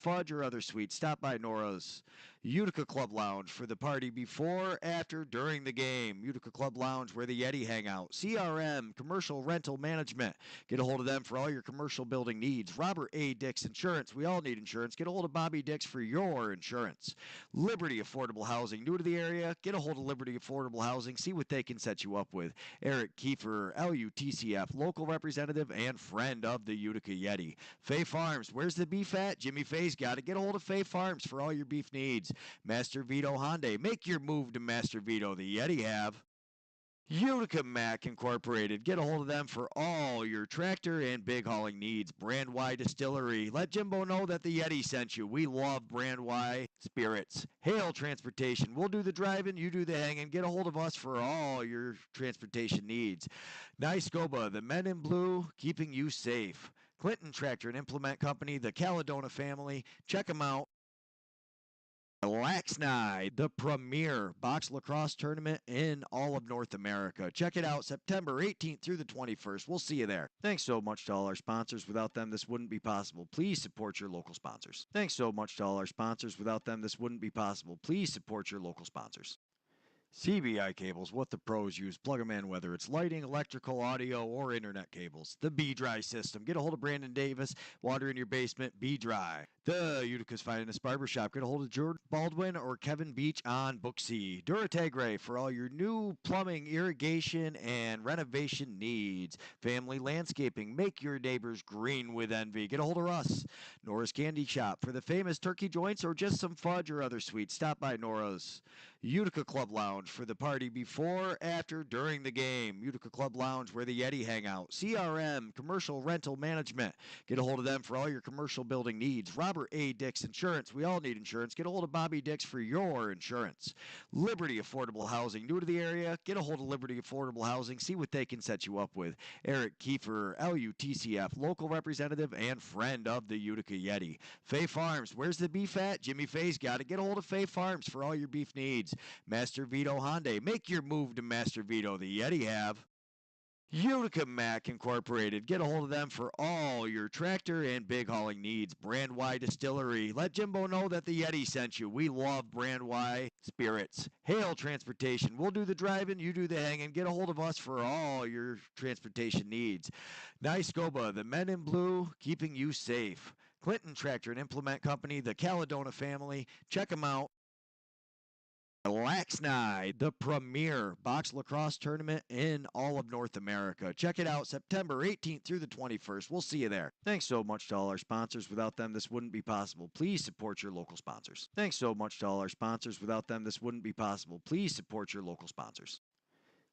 fudge, or other sweets, stop by Nora's Utica Club Lounge for the party before, after, during the game. Utica Club Lounge, where the Yeti hang out. CRM, Commercial Rental Management. Get a hold of them for all your commercial building needs. Robert A. Dix Insurance. We all need insurance. Get a hold of Bobby Dix for your insurance. Liberty Affordable Housing. New to the area? Get a hold of Liberty Affordable Housing. See what they can set you up with. Eric Kiefer, LUTCF, local representative and friend of the Utica Yeti. Fay Farms. Where's the beef at? Jimmy Fay's got it. Get a hold of Fay Farms for all your beef needs. Master Vito Hyundai. Make your move to Master Vito. The Yeti have. Utica Mac Incorporated. Get a hold of them for all your tractor and big hauling needs. Brand Y Distillery. Let Jimbo know that the Yeti sent you. We love Brand Y spirits. Hale Transportation. We'll do the driving, you do the hanging. Get a hold of us for all your transportation needs. Niscoba, the men in blue, keeping you safe. Clinton Tractor and Implement Company, the Caledona family. Check them out. Laxnide, the premier box lacrosse tournament in all of North America. Check it out September 18th through the 21st. We'll see you there. Thanks so much to all our sponsors. Without them, this wouldn't be possible. Please support your local sponsors. Thanks so much to all our sponsors. Without them, this wouldn't be possible. Please support your local sponsors. CBI cables, what the pros use. Plug them in, whether it's lighting, electrical, audio, or internet cables. The B-Dry system. Get a hold of Brandon Davis. Water in your basement, B-Dry. The Utica's finest barbershop. Get a hold of Jordan Baldwin or Kevin Beach on Booksy. Duratagre for all your new plumbing, irrigation, and renovation needs. Family landscaping. Make your neighbors green with envy. Get a hold of Russ. Nora's Candy Shop for the famous turkey joints or just some fudge or other sweets. Stop by Nora's Utica Club Lounge for the party before, after, during the game. Utica Club Lounge, where the Yeti hang out. CRM, Commercial Rental Management. Get a hold of them for all your commercial building needs. Robert A. Dix Insurance. We all need insurance. Get a hold of Bobby Dix for your insurance. Liberty Affordable Housing. New to the area? Get a hold of Liberty Affordable Housing. See what they can set you up with. Eric Kiefer, LUTCF, local representative and friend of the Utica Yeti. Fay Farms. Where's the beef at? Jimmy Fay's got it. Get a hold of Fay Farms for all your beef needs. Master Vito Hyundai. Make your move to Master Vito. The Yeti have. Utica Mac Incorporated. Get a hold of them for all your tractor and big hauling needs. Brand Y Distillery. Let Jimbo know that the Yeti sent you. We love Brand Y spirits. Hale Transportation. We'll do the driving, you do the hanging. Get a hold of us for all your transportation needs. Niscoba, the men in blue, keeping you safe. Clinton Tractor and Implement Company, the Caledona family. Check them out. Laxnide, the premier box lacrosse tournament in all of North America. Check it out September 18th through the 21st. We'll see you there. Thanks so much to all our sponsors. Without them, this wouldn't be possible. Please support your local sponsors. Thanks so much to all our sponsors. Without them, this wouldn't be possible. Please support your local sponsors.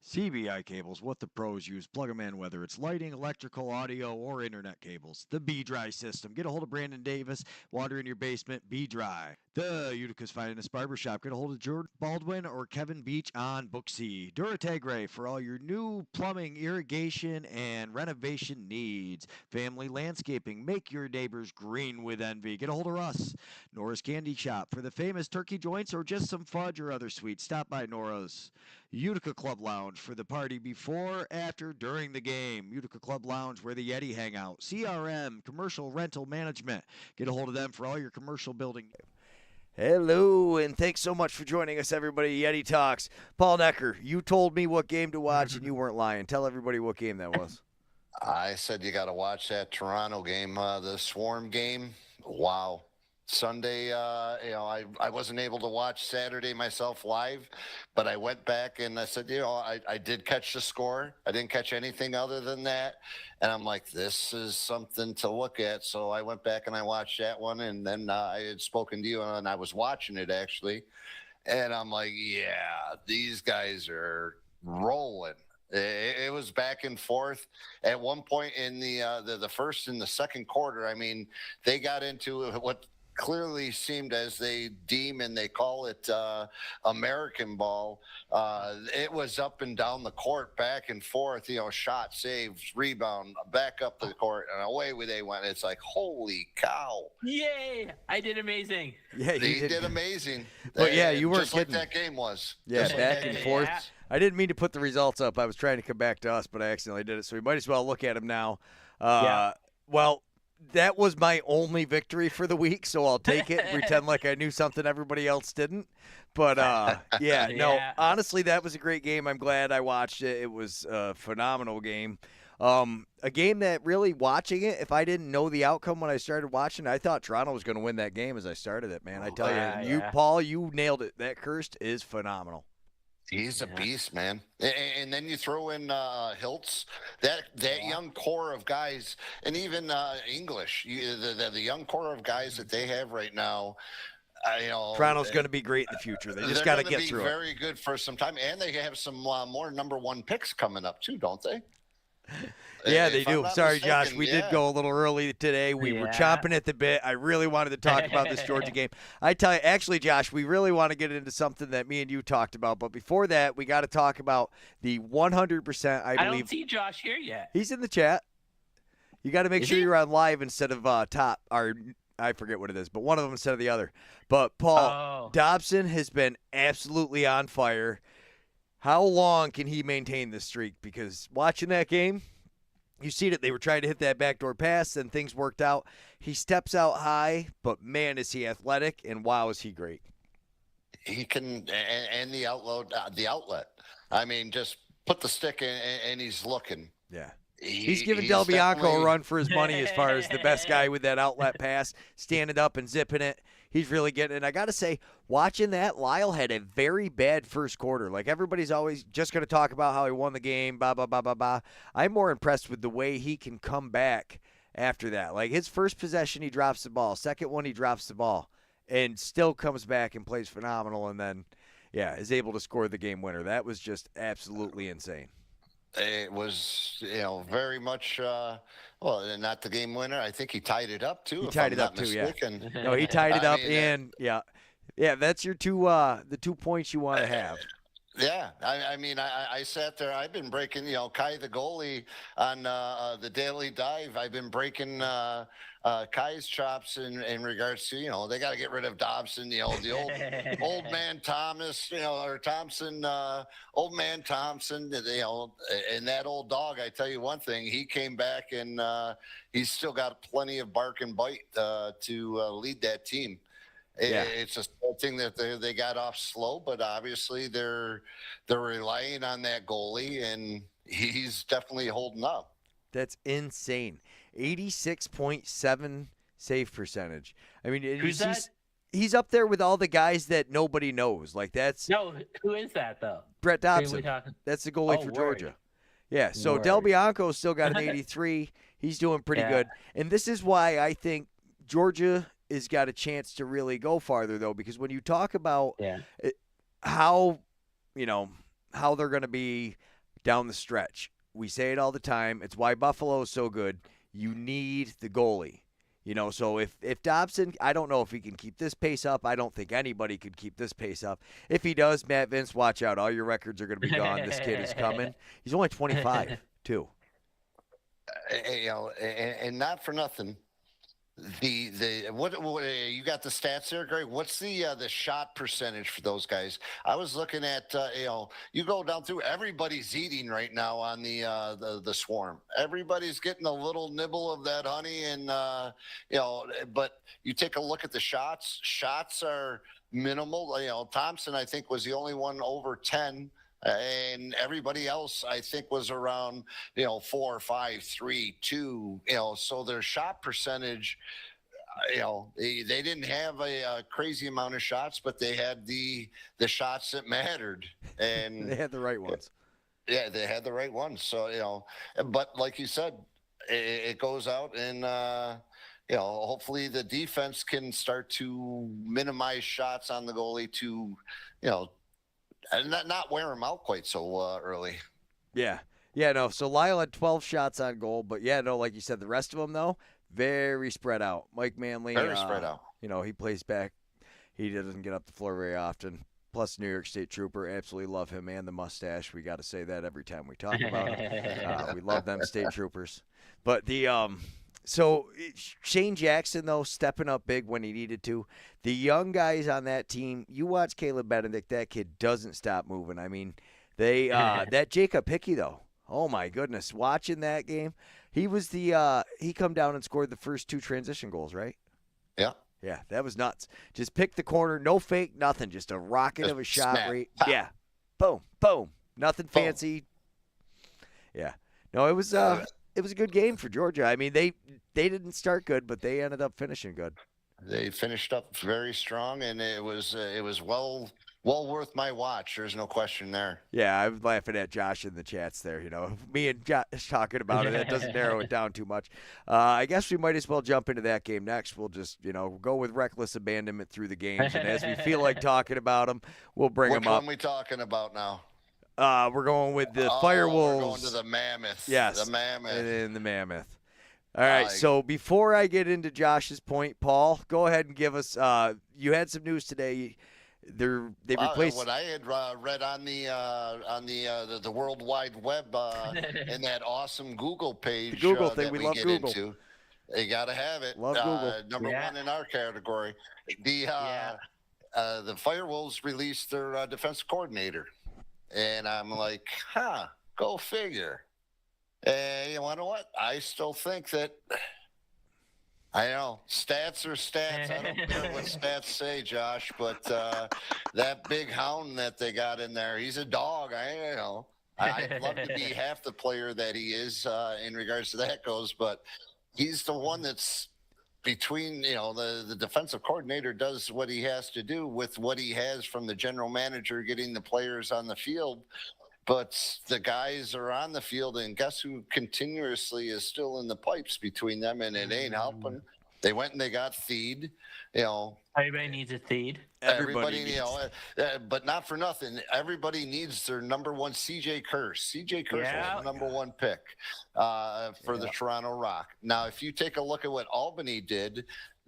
CBI cables, what the pros use. Plug them in, whether it's lighting, electrical, audio, or internet cables. The B-Dry system. Get a hold of Brandon Davis. Water in your basement, B-Dry. The Utica's finest barbershop. Get a hold of Jordan Baldwin or Kevin Beach on Booksy. Duratagre for all your new plumbing, irrigation, and renovation needs. Family landscaping. Make your neighbors green with envy. Get a hold of Russ. Nora's Candy Shop for the famous turkey joints or just some fudge or other sweets. Stop by Nora's Utica Club Lounge for the party before, after, during the game. Utica Club Lounge, where the Yeti hang out. CRM, Commercial Rental Management. Get a hold of them for all your commercial building. Hello, and thanks so much for joining us, everybody. Yeti Talks. Paul Noecker, you told me what game to watch, and you weren't lying. Tell everybody what game that was. I said you got to watch that Toronto game, the Swarm game. Wow. Sunday, I wasn't able to watch Saturday myself live, but I went back and I said, I did catch the score. I didn't catch anything other than that. And I'm like, this is something to look at. So I went back and I watched that one. And then I had spoken to you and I was watching it actually. And I'm like, yeah, these guys are rolling. It was back and forth. At one point in the first and the second quarter, I mean, they got into what clearly seemed, as they deem and they call it, American ball. It was up and down the court, back and forth, shot, saves, rebound, back up the court, and away they went. It's like, holy cow. Yay! I did amazing. Yeah, you did amazing. But yeah, you weren't just kidding. like that game was. Yeah, Just back like and that forth. Yeah. I didn't mean to put the results up. I was trying to come back to us, but I accidentally did it. So we might as well look at them now. Yeah. Well, that was my only victory for the week, so I'll take it and pretend like I knew something everybody else didn't. But, no, honestly, that was a great game. I'm glad I watched it. It was a phenomenal game. A game that really watching it, if I didn't know the outcome when I started watching, I thought Toronto was going to win that game as I started it, man. I tell you, Paul, you nailed it. That Kirst is phenomenal. He's a beast, man. And then you throw in Hiltz, that young core of guys, and even English, the young core of guys that they have right now. Toronto's going to be great in the future. They just got to get through it. Very good for some time, and they have some more number 1 picks coming up too, don't they? Yeah, they do. Sorry, Josh. We did go a little early today. We were chomping at the bit. I really wanted to talk about this Georgia game. I tell you, actually, Josh, we really want to get into something that me and you talked about. But before that, we got to talk about the 100%, I believe. I don't see Josh here yet. He's in the chat. You got to make sure you're on live instead of top. Or I forget what it is, but one of them instead of the other. But, Paul, Dobson has been absolutely on fire. How long can he maintain this streak? Because watching that game, you see that they were trying to hit that backdoor pass, and things worked out. He steps out high, but, man, is he athletic, and, wow, is he great. He can – and the outlet. I mean, just put the stick in, and he's looking. Yeah. He's giving Del Bianco a run for his money as far as the best guy with that outlet pass, standing up and zipping it. He's really getting it. And I got to say, watching that, Lyle had a very bad first quarter. Like, everybody's always just going to talk about how he won the game, blah, blah, blah, blah, blah. I'm more impressed with the way he can come back after that. Like, his first possession, he drops the ball. Second one, he drops the ball and still comes back and plays phenomenal. And then, is able to score the game winner. That was just absolutely insane. It was, very much, not the game winner. I think he tied it up, too. He tied it up, too, yeah. No, he tied it up, and, that's your the 2 points you want to have. Yeah, I sat there. I've been breaking, Kai the goalie on the Daily Dive. I've been breaking Kai's chops in regards to, they got to get rid of Dobson, the old man Thomas, or Thompson, old man Thompson, and that old dog. I tell you one thing, he came back and he's still got plenty of bark and bite to lead that team. It's a thing that they got off slow, but obviously they're relying on that goalie, and he's definitely holding up. That's insane. 86.7 save percentage. I mean, who's that? He's up there with all the guys that nobody knows. Like, that's who is that though? Brett Dobson. That's the goalie for Georgia. Yeah. So Del Bianco's still got an 83. He's doing pretty good, and this is why I think Georgia has got a chance to really go farther, though, because when you talk about how they're going to be down the stretch, we say it all the time. It's why Buffalo is so good. You need the goalie. So if Dobson, I don't know if he can keep this pace up. I don't think anybody could keep this pace up. If he does, Matt Vince, watch out. All your records are going to be gone. This kid is coming. He's only 25, too. And not for nothing. What you got the stats there, Greg? What's the shot percentage for those guys? I was looking at you go down through, everybody's eating right now on the Swarm. Everybody's getting a little nibble of that honey, and but you take a look at the shots. Shots are minimal. Thompson, I think, was the only one over 10. And everybody else, I think, was around, 4, 5, 3, 2, so their shot percentage, they didn't have a crazy amount of shots, but they had the shots that mattered. And they had the right ones. Yeah, they had the right ones. So, but like you said, it goes out and, hopefully the defense can start to minimize shots on the goalie to, and not wear him out quite so early. Yeah. Yeah, no. So Lyle had 12 shots on goal, but like you said, the rest of them, though, very spread out. Mike Manley. Very spread out. He plays back. He doesn't get up the floor very often. Plus, New York State Trooper. Absolutely love him and the mustache. We got to say that every time we talk about him. We love them State Troopers. But so Shane Jackson, though, stepping up big when he needed to. The young guys on that team, you watch Caleb Benedict, that kid doesn't stop moving. I mean, that Jacob Hickey, though, oh, my goodness, watching that game, He was the he come down and scored the first 2 transition goals, right? Yeah. Yeah, that was nuts. Just pick the corner, no fake, nothing. Just a rocket of a shot. Snap. Yeah. Boom, boom. Nothing Boom. fancy. Yeah. No, it was a good game for Georgia. I mean, they didn't start good, but they ended up finishing good. They finished up very strong, and it was well worth my watch. There's no question there. Yeah, I was laughing at Josh in the chats there. Me and Josh talking about it. That doesn't narrow it down too much. I guess we might as well jump into that game next. We'll just, go with reckless abandonment through the games, and as we feel like talking about them, we'll bring them up. Which one we talking about now? We're going with the Firewolves. We're going to the Mammoth. Yes, the Mammoth. And the Mammoth. All right, so before I get into Josh's point, Paul, go ahead and give us. You had some news today. They replaced what I had read on the World Wide Web in that awesome Google page. The Google thing, that we we love get Google. Into. You got to have it. Love Google. Number one in our category. The Firewolves released their defensive coordinator, and I'm like, go figure. And you know what? I still think that. I know stats are stats. I don't care what stats say, Josh, but that big hound that they got in there, he's a dog. I'd love to be half the player that he is in regards to that goes, but he's the one that's between, the defensive coordinator does what he has to do with what he has from the general manager getting the players on the field. But the guys are on the field, and guess who continuously is still in the pipes between them, and it ain't helping. They went and they got Theed. Everybody needs a Theed. Everybody but not for nothing. Everybody needs their number one CJ Curse. CJ Curse was the number one pick for the Toronto Rock. Now, if you take a look at what Albany did,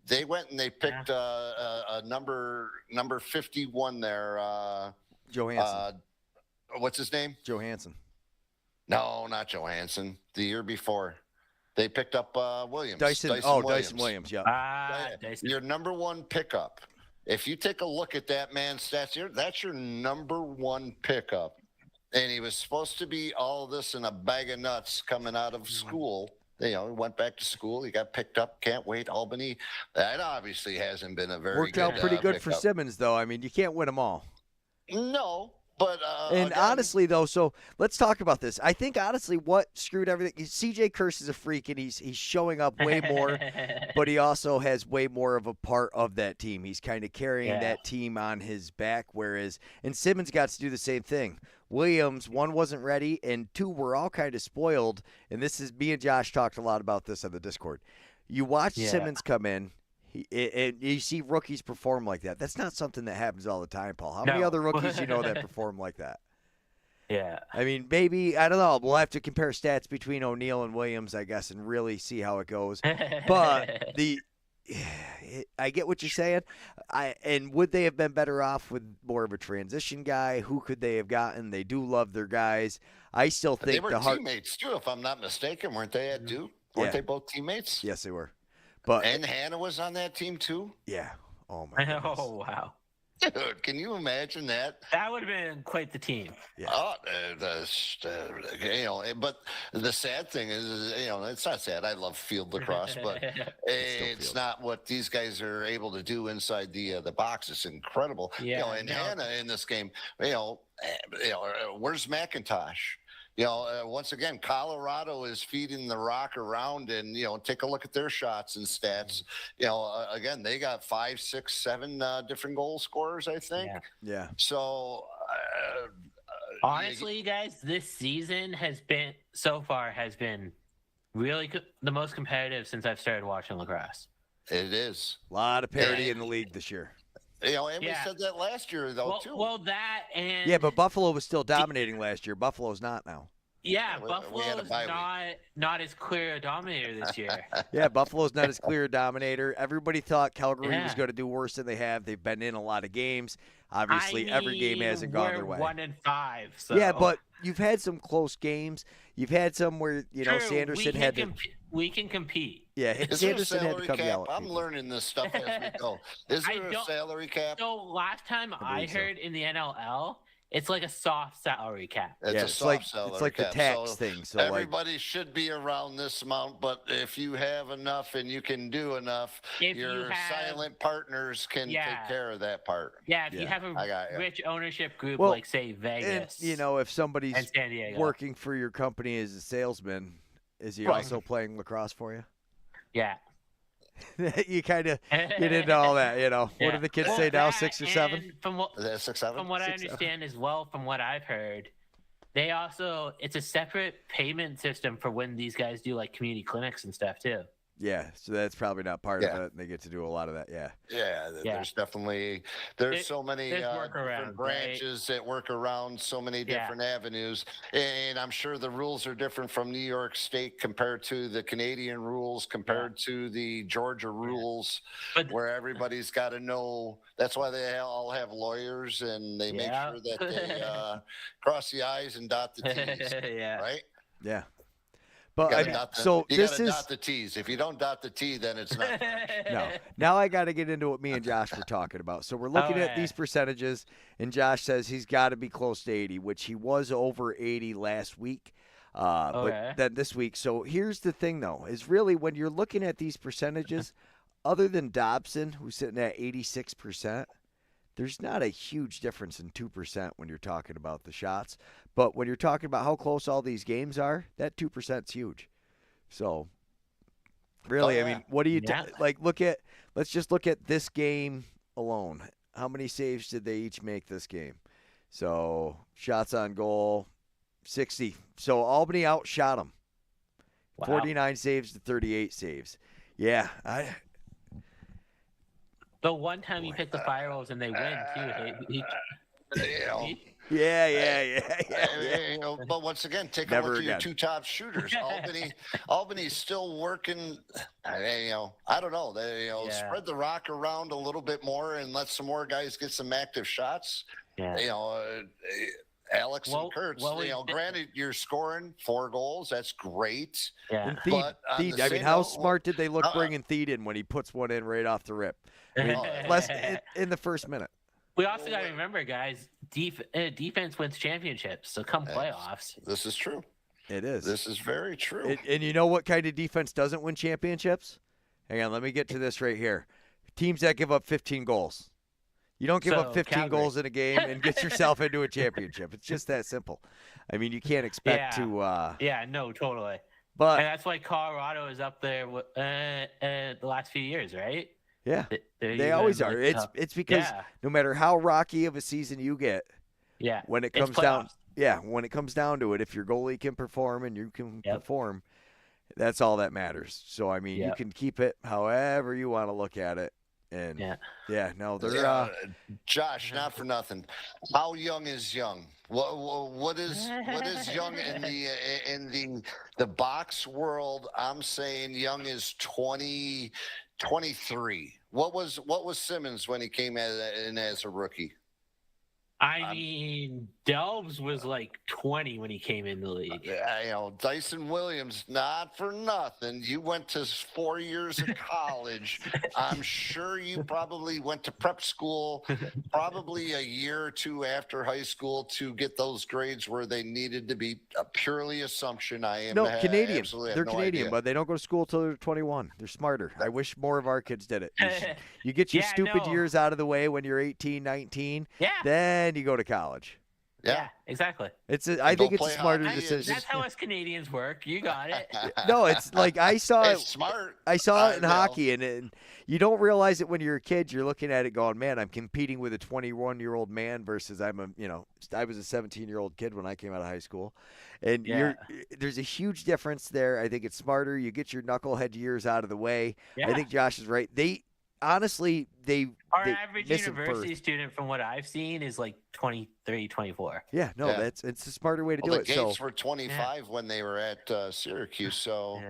they went and they picked a number 51 there. Johansson. What's his name? Johansson. No, not Johansson. The year before. They picked up Williams. Dyson Williams, yeah. Dyson. Your number one pickup. If you take a look at that man's stats, that's your number one pickup. And he was supposed to be all of this in a bag of nuts coming out of school. He went back to school. He got picked up. Can't wait. Albany. That obviously hasn't been a very Worked good out pretty good pickup for Simmons, though. I mean, you can't win them all. No. But and honestly, though, so let's talk about this. I think, honestly, what screwed everything – CJ Curse is a freak, and he's showing up way more, but he also has way more of a part of that team. He's kind of carrying that team on his back, and Simmons got to do the same thing. Williams, 1, wasn't ready, and 2, were all kind of spoiled, and this is – me and Josh talked a lot about this on the Discord. You watch Simmons come in. You see rookies perform like that. That's not something that happens all the time, Paul. How many other rookies that perform like that? Yeah. I mean, maybe, I don't know. We'll have to compare stats between O'Neal and Williams, I guess, and really see how it goes. But I get what you're saying. And would they have been better off with more of a transition guy? Who could they have gotten? They do love their guys. I still think they were teammates, too, if I'm not mistaken. Weren't they at Duke? Weren't they both teammates? Yes, they were. And Hannah was on that team too? Yeah. Oh, my goodness. Oh, wow. Dude, can you imagine that? That would have been quite the team. Yeah. But the sad thing is, it's not sad. I love field lacrosse, but it's not what these guys are able to do inside the box. It's incredible. Yeah, Hannah in this game, where's McIntosh? Once again, Colorado is feeding the rock around, and take a look at their shots and stats. Again, they got 5, 6, 7 different goal scorers, I think. Yeah. So, honestly, guys, this season has been really the most competitive since I've started watching lacrosse. It is a lot of parity in the league this year. And we said that last year, though, too. Well, that and... Yeah, but Buffalo was still dominating last year. Buffalo's not now. Yeah, Buffalo's not as clear a dominator this year. Yeah, Buffalo's not as clear a dominator. Everybody thought Calgary was going to do worse than they have. They've been in a lot of games. Obviously, every game hasn't gone their way. We're 1-5. So. Yeah, but you've had some close games. You've had some where, True, Sanderson had to... We can compete. Yeah, is Sanderson had to come cap? yell at I'm people. learning this stuff as we go. Is there a salary cap? So last time I heard in the NLL, it's like a soft salary cap. It's it's like the tax thing. So everybody should be around this amount, but if you have enough and you can do enough, your silent partners can take care of that part. Yeah, if you have a rich ownership group like say Vegas, and, if somebody's working for your company as a salesman, is he also playing lacrosse for you? Yeah. You kind of get into all that, What do the kids say now, 6 or 7? From what, 6, 7? From what I understand as well, from what I've heard, it's a separate payment system for when these guys do like community clinics and stuff too. Yeah, so that's probably not part of it. They get to do a lot of that. There's definitely so many different branches that work around so many different avenues, and I'm sure the rules are different from New York State compared to the Canadian rules, compared to the Georgia rules, where everybody's got to know. That's why they all have lawyers, and they make sure that they cross the I's and dot the T's. Right? Yeah. But you gotta dot the T's. If you don't dot the T, then it's not. No. Now I got to get into what me and Josh were talking about. So we're looking at these percentages, and Josh says he's got to be close to 80, which he was over 80 last week. But then this week. So here's the thing, though, is really when you're looking at these percentages, other than Dobson, who's sitting at 86%, there's not a huge difference in 2% when you're talking about the shots. But when you're talking about how close all these games are, that 2% is huge. So, really, I mean, what do you let's just look at this game alone. How many saves did they each make this game? So, shots on goal, 60. So, Albany outshot them. 49 saves to 38 saves. Yeah, The one time you pick the Firewolves and they win too. But once again, take a look at your two top shooters. Albany's still working. I don't know. They spread the rock around a little bit more and let some more guys get some active shots. Alex and Kurtz. Granted, you're scoring 4 goals. That's great. Yeah. But how smart did they look bringing Theed in when he puts one in right off the rip? I mean, in the first minute. We also got to remember, guys, defense wins championships. So come playoffs. This is true. It is. This is very true. And you know what kind of defense doesn't win championships? Hang on, let me get to this right here. Teams that give up 15 goals. You don't give up 15 goals in a game and get yourself into a championship. It's just that simple. I mean, you can't expect to. No, totally. But and that's why Colorado is up there the last few years, right? Yeah, they always are. It's because no matter how rocky of a season you get, when it comes down to it, if your goalie can perform and you can perform, that's all that matters. So I mean, you can keep it however you want to look at it. And they're Josh, not for nothing. How young is young? What is young in the box world? I'm saying young is 20, 23. What was Simmons when he came in as a rookie? I mean, Delbs was like 20 when he came in the league. Dyson Williams, not for nothing. You went to 4 years of college. I'm sure you probably went to prep school probably a year or two after high school to get those grades where they needed to be. A purely assumption. Canadian. They're Canadian, but they don't go to school till they're 21. They're smarter. I wish more of our kids did it. You get your stupid years out of the way when you're 18, 19. Then you go to college. Yeah, exactly. I think it's a smarter decision. That's how us Canadians work. You got it. No, it's like I saw it. Smart. I saw it in hockey, and you don't realize it when you're a kid. You're looking at it going, man, I'm competing with a 21-year-old man versus I was a 17-year-old kid when I came out of high school. And there's a huge difference there. I think it's smarter. You get your knucklehead years out of the way. I think Josh is right. Our average university student, from what I've seen, is like 23, 24. Yeah, no, it's a smarter way to do it. The Gates were 25 when they were at Syracuse, so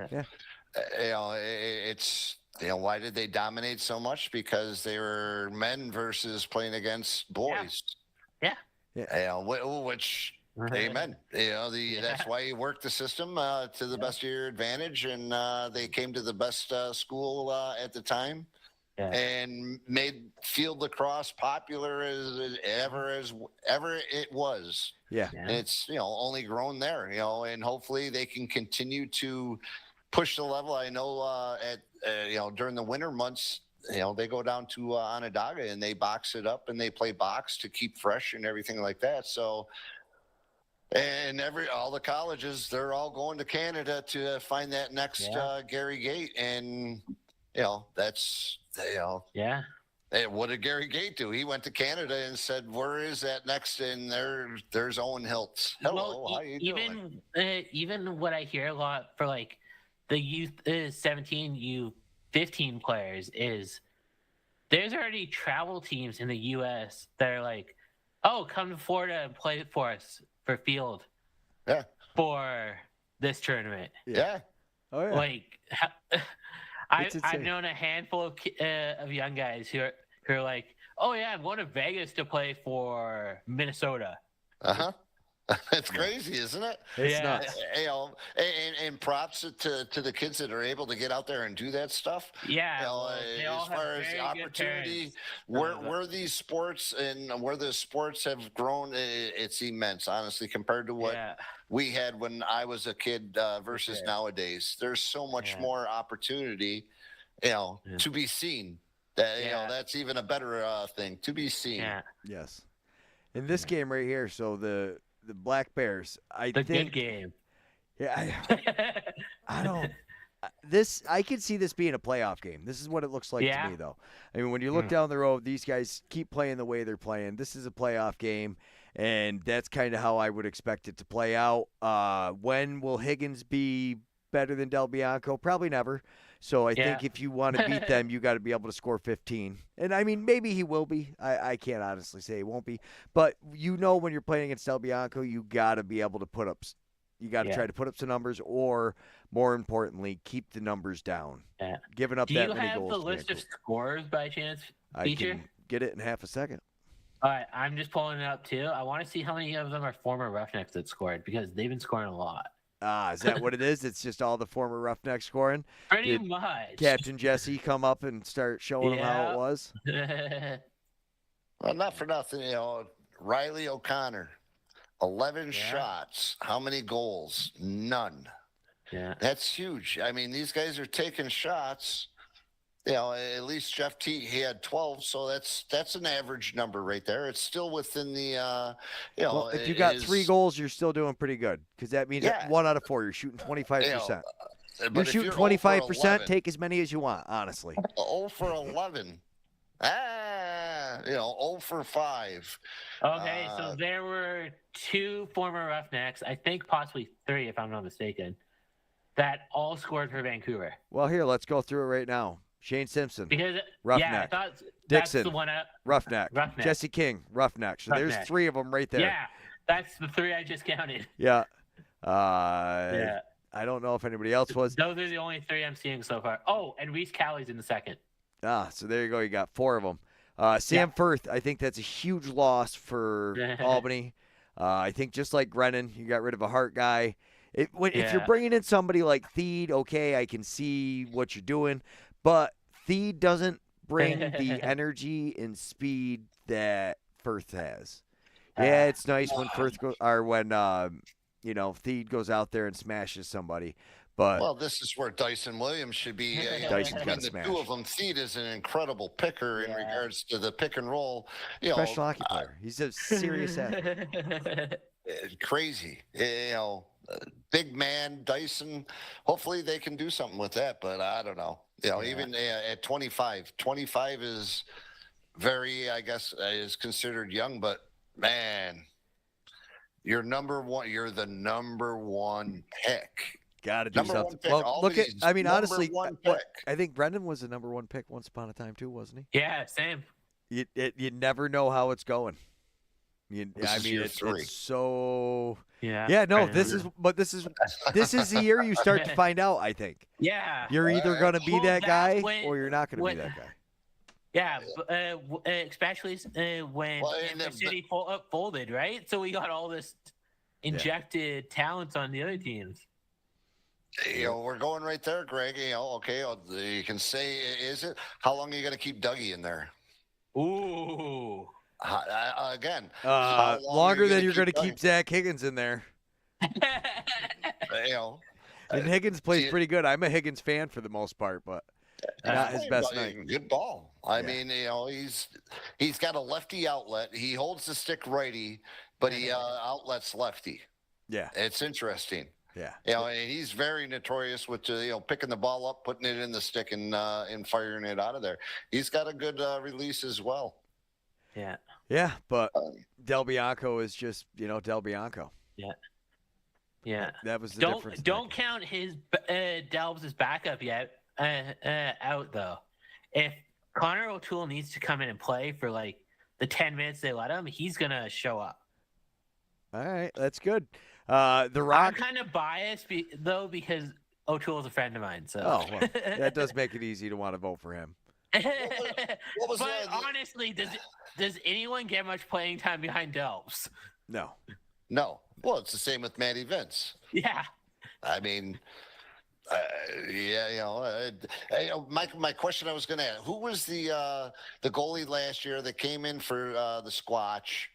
it's why did they dominate so much? Because they were men versus playing against boys. Which. Amen. That's why you work the system to the best of your advantage, and they came to the best school at the time. and made field lacrosse popular as ever it was. Yeah. And it's, only grown there, and hopefully they can continue to push the level. I know during the winter months, they go down to Onondaga and they box it up and they play box to keep fresh and everything like that. So, and all the colleges, they're all going to Canada to find that next Gary Gate. And, that's, Yeah. Hey, what did Gary Gate do? He went to Canada and said, "Where is that next?" And there's Owen Hiltz. Hello, how you doing? Even what I hear a lot for like the youth 17, U15 players is there's already travel teams in the U.S. that are like, "Oh, come to Florida and play for us for field." Yeah. For this tournament. Yeah. Oh yeah. Like. I've known a handful of young guys who are like, "Oh yeah, I'm going to Vegas to play for Minnesota." It's crazy, isn't it? It's nuts. And props to the kids that are able to get out there and do that stuff. Yeah. As far as the opportunity, where these sports and where the sports have grown, it's immense, honestly, compared to what we had when I was a kid versus nowadays. There's so much more opportunity, to be seen. That's even a better thing, to be seen. Yeah. Yes. In this game right here, so the Black Bears, I think good game. Yeah, I could see this being a playoff game. This is what it looks like to me, though. I mean, when you look down the road, these guys keep playing the way they're playing. This is a playoff game, and that's kind of how I would expect it to play out. When will Higgins be better than Del Bianco? Probably never. So I think if you want to beat them, you got to be able to score 15. And, I mean, maybe he will be. I can't honestly say he won't be. But when you're playing against Del Bianco, you got to be able to put up – you got to try to put up some numbers or, more importantly, keep the numbers down. Yeah. Giving up that many goals. Do you have the list of scores by chance, I can get it in half a second. All right, I'm just pulling it up, too. I want to see how many of them are former Roughnecks that scored because they've been scoring a lot. Is that what it is? It's just all the former Roughnecks scoring? Pretty much. Captain Jesse come up and start showing them how it was? Well, not for nothing, Riley O'Connor, 11 shots. How many goals? None. Yeah. That's huge. I mean, these guys are taking shots. At least Jeff T, he had 12, so that's an average number right there. It's still within the, well, if you got 3 goals, you're still doing pretty good because that means 1 out of 4, you're shooting 25%. You're shooting 25%, take as many as you want, honestly. 0 for 11. 0 for 5. Okay, so there were 2 former Roughnecks, I think possibly 3 if I'm not mistaken, that all scored for Vancouver. Well, here, let's go through it right now. Shane Simpson, because Roughneck. I thought Dixon, that's the one Roughneck. Jesse King, Roughneck. So there's 3 of them right there. Yeah, that's the 3 I just counted. Yeah. I don't know if anybody else was. Those are the only 3 I'm seeing so far. Oh, and Reese Callie's in the second. So there you go. You got 4 of them. Sam Firth, I think that's a huge loss for Albany. I think just like Grennan, you got rid of a Hart guy. If you're bringing in somebody like Theed, okay, I can see what you're doing. But Theed doesn't bring the energy and speed that Firth has. Yeah, it's nice when Theed goes out there and smashes somebody. But this is where Dyson Williams should be. Dyson's got to the smash. 2 of them, Theed is an incredible picker in regards to the pick and roll. Professional hockey player. He's a serious athlete. Crazy. Big man, Dyson. Hopefully they can do something with that, but I don't know. Even at 25. 25 is very, I guess, is considered young, but man, you're the number 1 pick. Got to do something. Well, look at, honestly, I think Brendan was the number 1 pick once upon a time too, wasn't he? Yeah, same. You never know how it's going. It's so. Yeah. No, this is the year you start to find out. I think. Yeah. You're either going to be that guy or you're not going to be that guy. Yeah, especially when the city folded, right? So we got all this injected talent on the other teams. We're going right there, Greg. Okay, you can say, is it? How long are you going to keep Dougie in there? Ooh. Again, how long longer than you're going to keep Zach Higgins in there. And Higgins plays pretty good. I'm a Higgins fan for the most part, but not his best night. Good ball. I mean, he's got a lefty outlet. He holds the stick righty, but he outlets lefty. Yeah, it's interesting. Yeah, and he's very notorious with picking the ball up, putting it in the stick, and firing it out of there. He's got a good release as well. Yeah. Yeah, but Del Bianco is just Del Bianco. Yeah. Yeah. That was the difference. Don't count his Delbs as backup yet. Out though. If Connor O'Toole needs to come in and play for like the 10 minutes they let him, he's gonna show up. All right, that's good. The Rock. I'm kind of biased though because O'Toole's a friend of mine. So well, that does make it easy to want to vote for him. But honestly, does anyone get much playing time behind Delbs? No. Well, it's the same with Matty Vince. Yeah. I mean, my question I was going to ask: who was the goalie last year that came in for the Squatch,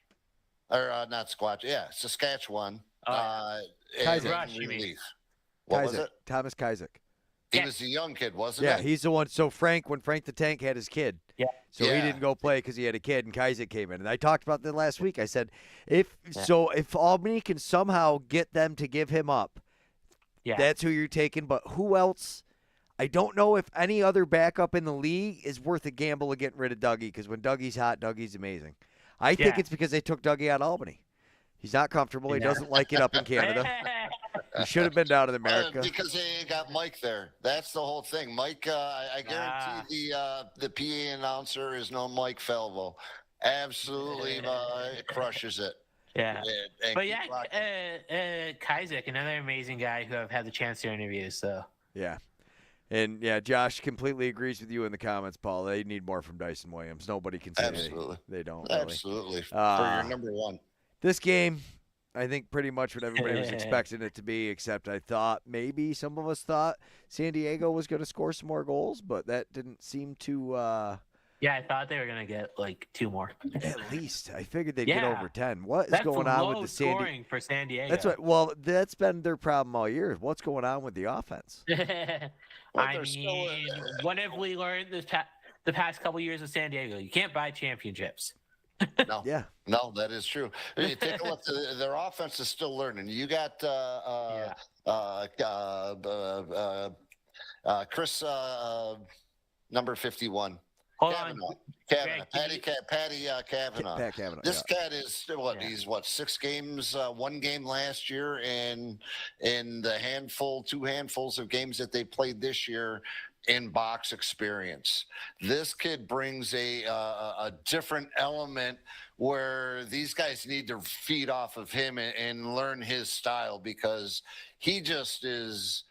or not Squatch? Yeah, Saskatchewan. Kaizik. Relief. What was it? Thomas Kaizik. He was a young kid, wasn't he? Yeah, he's the one. So when Frank the Tank had his kid, he didn't go play because he had a kid, and Kaizik came in. And I talked about that last week. I said, if Albany can somehow get them to give him up, that's who you're taking. But who else? I don't know if any other backup in the league is worth a gamble of getting rid of Dougie, because when Dougie's hot, Dougie's amazing. I think it's because they took Dougie out of Albany. He's not comfortable. He doesn't like it up in Canada. He should have been down in America. Because they ain't got Mike there. That's the whole thing. Mike, I guarantee the PA announcer is no Mike Felvo. Absolutely crushes it. Yeah. But Kaizik, another amazing guy who I've had the chance to interview. So yeah. And Josh completely agrees with you in the comments, Paul. They need more from Dyson Williams. Nobody can say they don't. Really. Absolutely. For your number one. This game, I think pretty much what everybody was expecting it to be, except I thought maybe some of us thought San Diego was going to score some more goals, but that didn't seem to I thought they were going to get like 2 more. At least. I figured they'd get over 10. What is going on with the scoring for San Diego? That's right. Well, that's been their problem all year. What's going on with the offense? I mean, what have we learned the past couple years of San Diego? You can't buy championships. No. Yeah. No, that is true. You take a look. Their offense is still learning. You got Chris, number 51. Kavanaugh. Patty Kavanaugh. Pat Kavanaugh. This cat is he's 6 games, 1 game last year, and in the 2 handfuls of games that they played this year in box experience. This kid brings a different element where these guys need to feed off of him and learn his style, because he just is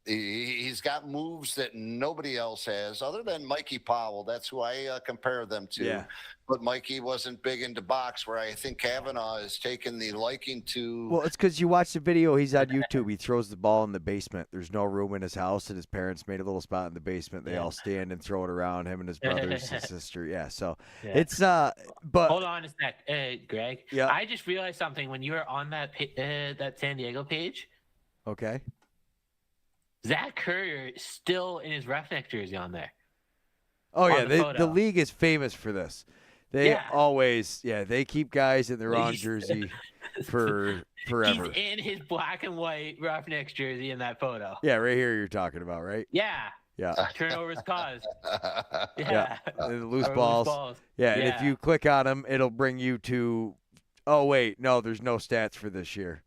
he's got moves that nobody else has other than Mikey Powell. That's who I compare them to. Yeah. But Mikey wasn't big into box, where I think Kavanaugh has taken the liking to. Well, it's because you watch the video. He's on YouTube. He throws the ball in the basement. There's no room in his house, and his parents made a little spot in the basement. They all stand and throw it around, him and his brothers and sister. Yeah, so it's but hold on a sec, Greg. Yeah. I just realized something when you were on that San Diego page. Okay. Zach Courier is still in his Roughneck jersey on there. Oh yeah, the league is famous for this. They always, they keep guys in their own jersey for forever. He's in his black and white Roughnecks jersey in that photo. Yeah, right here you're talking about, right? Yeah. Yeah. Turnovers caused. Yeah. And loose balls. Yeah, and if you click on them, it'll bring you to. Oh wait, no, there's no stats for this year.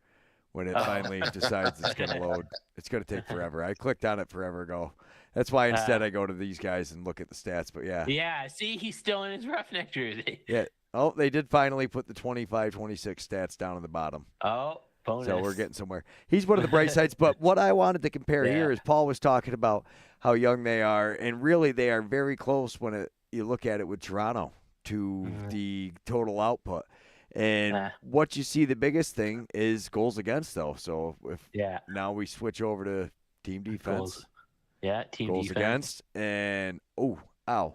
When it finally decides it's going to load, it's going to take forever. I clicked on it forever ago. That's why instead I go to these guys and look at the stats. But yeah. Yeah. See, he's still in his Roughneck jersey. Yeah. Oh, they did finally put the 25-26 stats down in the bottom. Oh, bonus. So we're getting somewhere. He's one of the bright sides. But what I wanted to compare here is Paul was talking about how young they are, and really they are very close when you look at it with Toronto to the total output. And what you see, the biggest thing is goals against, though. So if now we switch over to team defense. Team goals defense. Against. And, ow.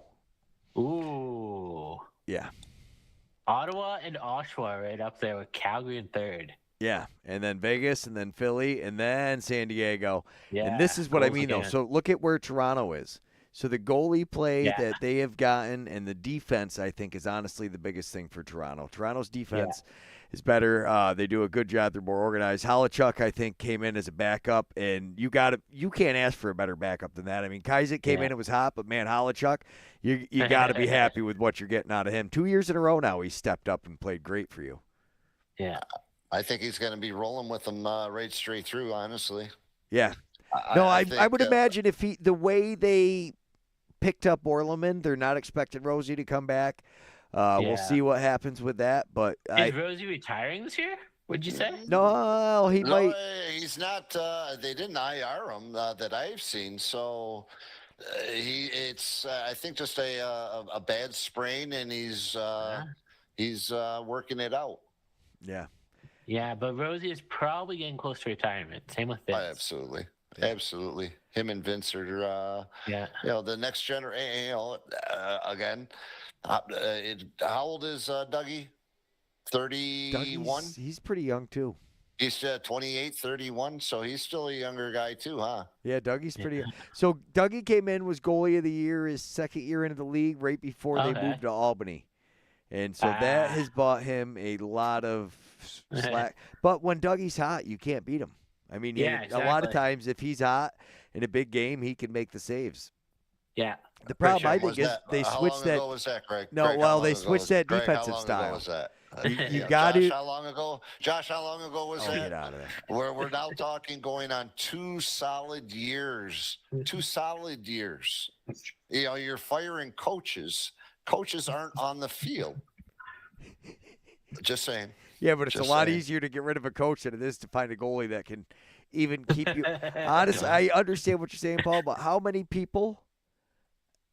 Ooh. Yeah. Ottawa and Oshawa right up there with Calgary in third. Yeah, and then Vegas, and then Philly, and then San Diego. Yeah, and this is what I mean, again. though. So look at where Toronto is. So the goalie play that they have gotten and the defense, I think, is honestly the biggest thing for Toronto. Toronto's defense is better. They do a good job. They're more organized. Halichuk, I think, came in as a backup, and you can't ask for a better backup than that. I mean, Kaiser came in and was hot, but, man, Halichuk, you got to be happy with what you're getting out of him. 2 years in a row now he stepped up and played great for you. Yeah. I think he's going to be rolling with them right straight through, honestly. Yeah. I would imagine if the way they picked up Orleman, they're not expecting Rosie to come back. We'll see what happens with that. But is Rosie retiring this year? Would you say? No, he might. He's not. They didn't IR him that I've seen. So it's I think just a bad sprain, and he's working it out. Yeah. Yeah, but Rosie is probably getting close to retirement. Same with Vince. Absolutely. Him and Vince are, the next generation. Again, how old is Dougie? 31. He's pretty young too. He's 28, 31, so he's still a younger guy too, huh? Yeah, Dougie's pretty young. So Dougie came in, was goalie of the year his second year into the league, right before they moved to Albany. And so that has bought him a lot of slack. But when Dougie's hot, you can't beat him. I mean, a lot of times if he's hot in a big game, he can make the saves. Yeah. The problem, I think, is they switched that. How long ago was that, Greg? No, they switched that defensive style. Was that? You got to. Josh, how long ago was that? Get out of there. We're now talking going on 2 solid years. 2 solid years. You're firing coaches. Coaches aren't on the field. Just saying. Yeah, but it's a lot easier to get rid of a coach than it is to find a goalie that can even keep you. Honestly, I understand what you're saying, Paul, but how many people?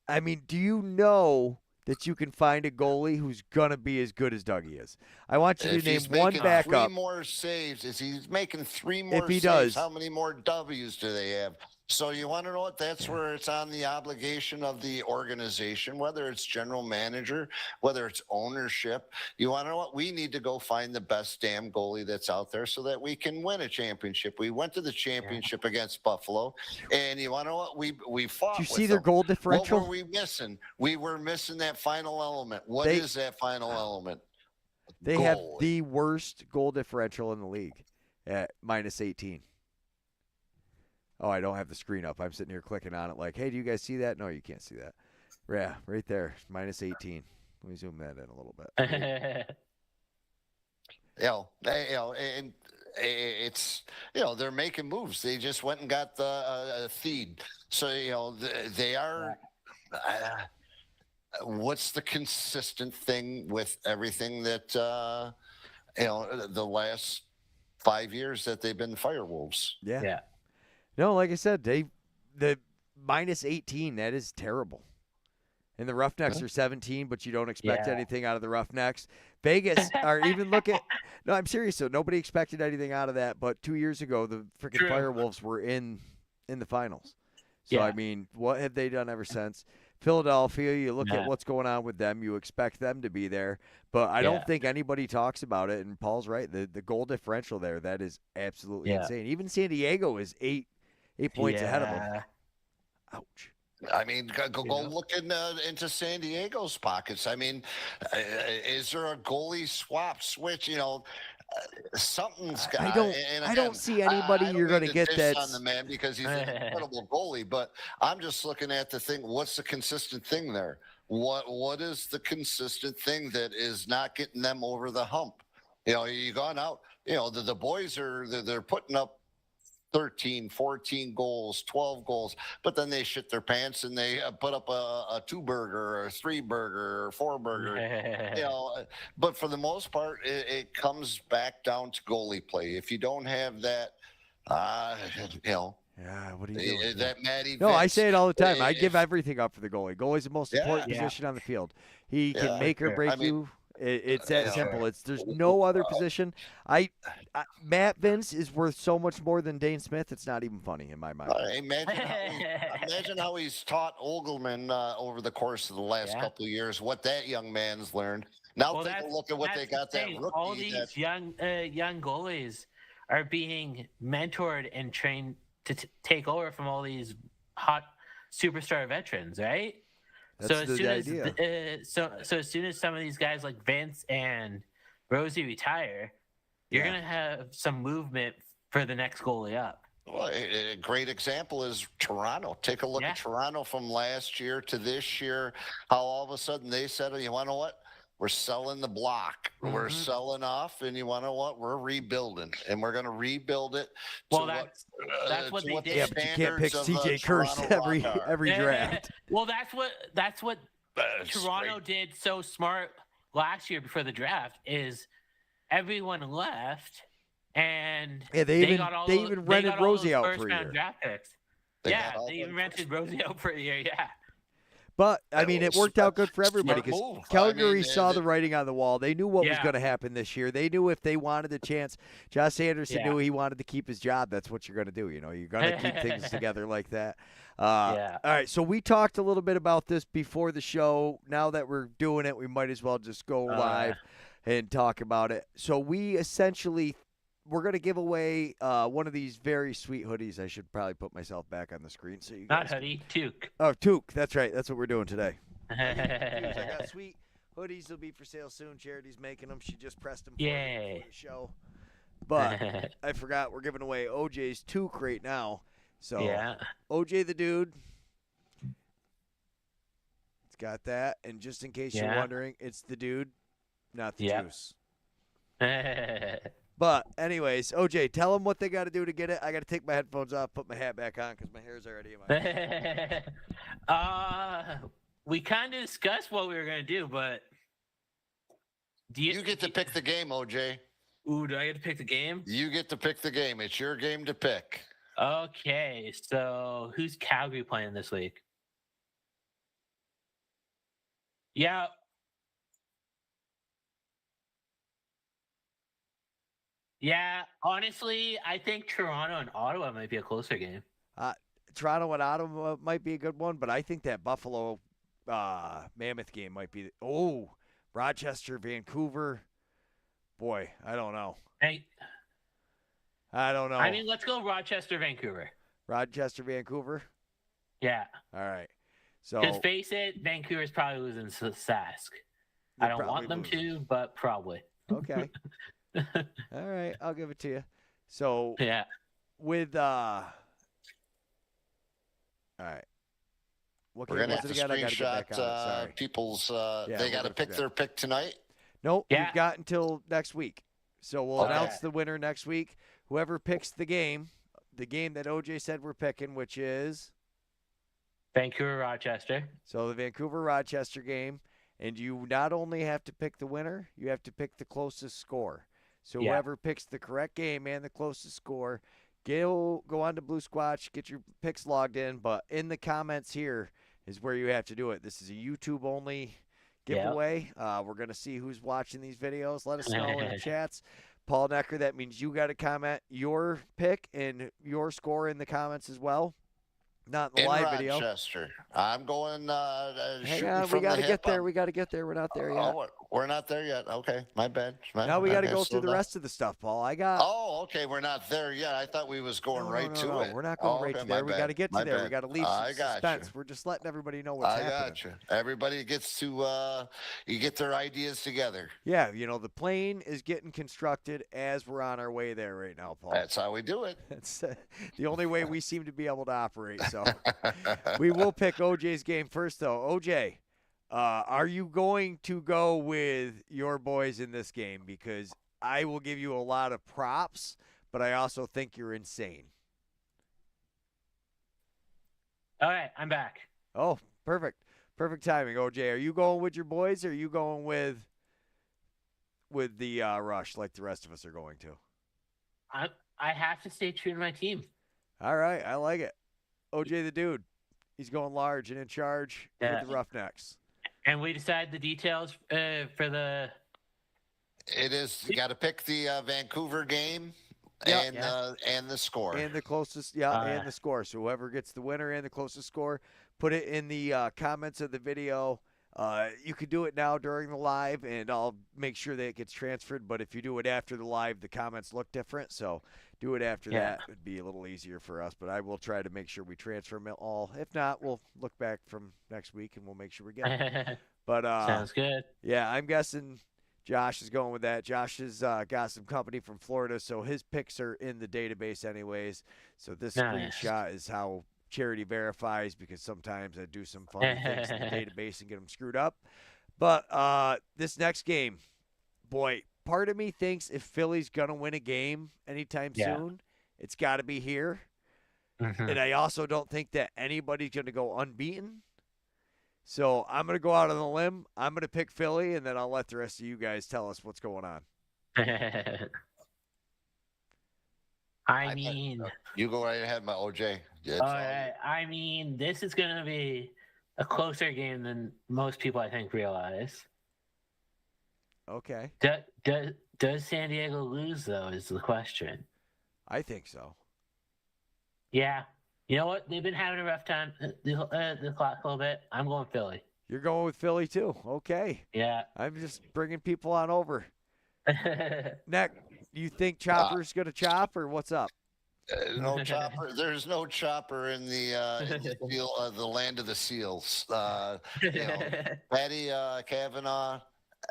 I mean, do you know that you can find a goalie who's going to be as good as Dougie is? I want you to name one backup. 3 more saves. Is he making 3 more if he saves? Does. How many more W's do they have? So you want to know what? That's where it's on the obligation of the organization, whether it's general manager, whether it's ownership. You want to know what? We need to go find the best damn goalie that's out there so that we can win a championship. We went to the championship against Buffalo, and you want to know what? We fought. Did you see their goal differential? What were we missing? We were missing that final element. What is that final element? They have the worst goal differential in the league at -18. Oh, I don't have the screen up. I'm sitting here clicking on it like, hey, do you guys see that? No, you can't see that. Yeah, right there, -18. Let me zoom that in a little bit. And it's, they're making moves. They just went and got the feed. So, they are what's the consistent thing with everything that, the last 5 years that they've been Firewolves? Yeah. No, like I said, the -18, that is terrible. And the Roughnecks are 17, but you don't expect anything out of the Roughnecks. Vegas are even no, I'm serious. So nobody expected anything out of that. But 2 years ago, the freaking Firewolves were in the finals. So, I mean, what have they done ever since? Philadelphia, you look at what's going on with them. You expect them to be there. But I don't think anybody talks about it. And Paul's right. The goal differential there, that is absolutely insane. Even San Diego is 8 points ahead of them. Ouch. I mean, go look into San Diego's pockets. I mean, is there a goalie switch? Something's got. I don't see anybody you're going to get that on the man because he's an incredible goalie. But I'm just looking at the thing. What's the consistent thing there? What is the consistent thing that is not getting them over the hump? You gone out. The boys they're putting up 13, 14 goals, 12 goals, but then they shit their pants and they put up a 2-burger or a 3-burger or 4-burger. But for the most part, it comes back down to goalie play. If you don't have that, what are you doing? That Matty No, Vince, I say it all the time. I give everything up for the goalie. Goalie's the most important position on the field. He can make or break you It's that simple. There's no other position. Matt Vince is worth so much more than Dane Smith. It's not even funny in my mind. Imagine how he's taught Ogelman over the course of the last couple of years, what that young man's learned. Now take a look at what they got that rookie. All these young goalies are being mentored and trained to take over from all these hot superstar veterans, right? That's so as soon as some of these guys like Vince and Rosie retire, you're gonna have some movement for the next goalie up. Well, a great example is Toronto. Take a look at Toronto from last year to this year. How all of a sudden they said, "You want to know what? We're selling the block. Mm-hmm. We're selling off, and you want to know what? We're rebuilding, and we're going to rebuild it." Well, that's what they did. Yeah, but you can't pick CJ Kirst every draft. Well, that's what Toronto did so smart last year before the draft is everyone left, and they even rented Rosie out for a year. Draft picks. They even rented Rosie out for a year. Yeah. But, I mean, it worked out good for everybody because Calgary saw the writing on the wall. They knew what was going to happen this year. They knew if they wanted a chance. Josh Anderson knew he wanted to keep his job. That's what you're going to do. You know, you're going to keep things together like that. All right, so we talked a little bit about this before the show. Now that we're doing it, we might as well just go live and talk about it. So we essentially – we're going to give away one of these very sweet hoodies. I should probably put myself back on the screen. So you guys Not hoodie, toque. Oh, toque. That's right. That's what we're doing today. I got sweet hoodies. They'll be for sale soon. Charity's making them. She just pressed them for the show. But I forgot we're giving away OJ's toque right now. So OJ the Dude. It's got that. And just in case you're wondering, it's the dude, not the juice. But anyways, OJ, tell them what they got to do to get it. I got to take my headphones off, put my hat back on because my hair's already in my head. We kind of discussed what we were going to do, but you get to pick the game, OJ. Ooh, do I get to pick the game? You get to pick the game. It's your game to pick. Okay, so who's Calgary playing this week? Yeah. Yeah, honestly, I think Toronto and Ottawa might be a closer game. Toronto and Ottawa might be a good one, but I think that Buffalo Mammoth game might be. Rochester, Vancouver. Boy, I don't know. I don't know. I mean, let's go Rochester, Vancouver. Rochester, Vancouver? Yeah. All right. So just face it, Vancouver's probably losing to Sask. I don't want them to, but probably. Okay. All right, I'll give it to you. So with all right. We're gonna have to screenshot people's. They got to pick their pick tonight. Nope, you've got until next week. So we'll announce the winner next week. Whoever picks the game that OJ said we're picking, which is Vancouver-Rochester. So the Vancouver-Rochester game, and you not only have to pick the winner, you have to pick the closest score. So whoever picks the correct game and the closest score, go on to Blue Squatch, get your picks logged in. But in the comments here is where you have to do it. This is a YouTube-only giveaway. We're going to see who's watching these videos. Let us know in the chats. Paul Noecker, that means you got to comment your pick and your score in the comments as well. Not in the live video. Rochester. I'm going hang on, we got to get there. We got to get there. We're not there yet. We're not there yet. Okay, my bad. Now we got to go through the rest of the stuff, Paul. Okay, we're not there yet. I thought we was going right to it. We're not going right to there. We got to get to there. We got to leave some suspense. We're just letting everybody know what's happening. I got you. Everybody gets to you get their ideas together. Yeah, the plane is getting constructed as we're on our way there right now, Paul. That's how we do it. It's the only way we seem to be able to operate. So we will pick OJ's game first, though. OJ. Are you going to go with your boys in this game? Because I will give you a lot of props, but I also think you're insane. All right, I'm back. Oh, perfect. Perfect timing, OJ. Are you going with your boys, or are you going with the Rush like the rest of us are going to? I have to stay true to my team. All right, I like it. OJ the Dude. He's going large and in charge with the Roughnecks. And we decide the details for the It is. You got to pick the Vancouver game Yeah. and the score. And the closest, and the score. So whoever gets the winner and the closest score, put it in the comments of the video. You could do it now during the live, and I'll make sure that it gets transferred. But if you do it after the live, the comments look different. So do it after that. It'd be a little easier for us. But I will try to make sure we transfer them all. If not, we'll look back from next week, and we'll make sure we get it. But sounds good. Yeah, I'm guessing Josh is going with that. Josh has got some company from Florida, so his picks are in the database anyways. So this screenshot is how Charity verifies, because sometimes I do some funny things in the database and get them screwed up. But this next game, boy, part of me thinks if Philly's going to win a game anytime soon, it's got to be here. Mm-hmm. And I also don't think that anybody's going to go unbeaten. So I'm going to go out on a limb. I'm going to pick Philly, and then I'll let the rest of you guys tell us what's going on. I mean, you go right ahead, my OJ. All right. I mean, this is going to be a closer game than most people, I think, realize. Okay. Does San Diego lose, though, is the question. I think so. Yeah. You know what? They've been having a rough time the clock a little bit. I'm going Philly. You're going with Philly, too? Okay. Yeah. I'm just bringing people on over. Nick, you think Chopper's going to chop, or what's up? No chopper. There's no chopper in the the land of the seals. Patty Kavanaugh.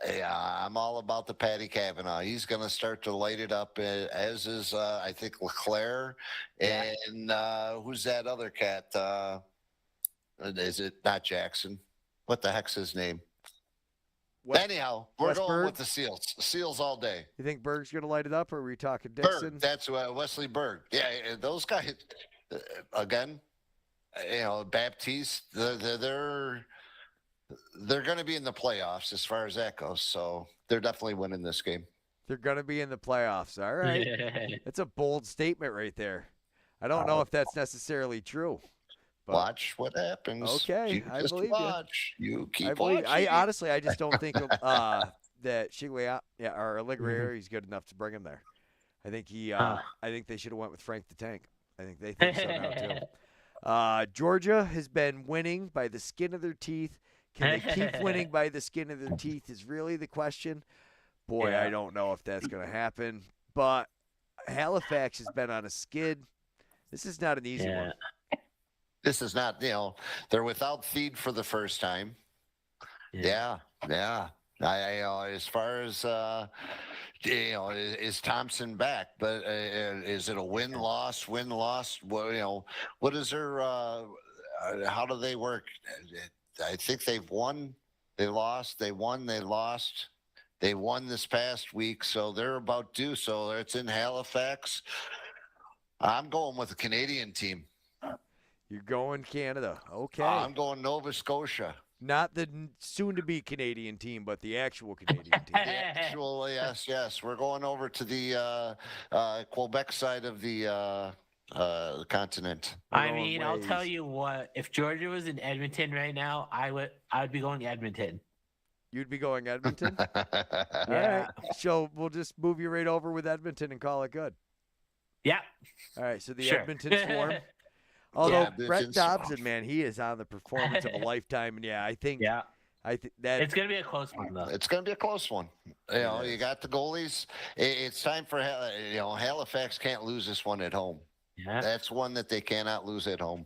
Yeah, I'm all about the Patty Kavanaugh. He's going to start to light it up, as is I think Leclerc, and who's that other cat? Is it not Jackson? What the heck's his name? Anyhow, we're going with the Seals. Seals all day. You think Berg's going to light it up, or are we talking Dixon? Berg, that's Wesley Berg. Yeah, those guys, again, Baptiste, they're going to be in the playoffs as far as that goes. So they're definitely winning this game. They're going to be in the playoffs. All right. That's a bold statement right there. I don't know if that's necessarily true. But watch what happens. Okay, I believe you. You keep watching. watching. I just don't think that Shigley, or Allegri, he's good enough to bring him there. I think I think they should have went with Frank the Tank. I think they think so now too. Georgia has been winning by the skin of their teeth. Can they keep winning by the skin of their teeth is really the question. Boy, I don't know if that's going to happen. But Halifax has been on a skid. This is not an easy one. This is not, they're without feed for the first time. Yeah. As far as, is Thompson back? But is it a win-loss? Well, what is their, how do they work? I think they've won, they lost, they won, they lost. They won this past week, so they're about due. So it's in Halifax. I'm going with the Canadian team. You're going Canada. Okay. I'm going Nova Scotia. Not the soon-to-be Canadian team, but the actual Canadian team. The actual, yes. We're going over to the Quebec side of the continent. I mean, I'll tell you what. If Georgia was in Edmonton right now, I would be going Edmonton. You'd be going Edmonton? Yeah. All right. So we'll just move you right over with Edmonton and call it good. Yeah. All right. So the Edmonton Swarm. Although Brett Dobson, man, he is on the performance of a lifetime, and I think that it's going to be a close one, though. It's going to be a close one. You got the goalies. It's time for Halifax can't lose this one at home. Yeah, that's one that they cannot lose at home.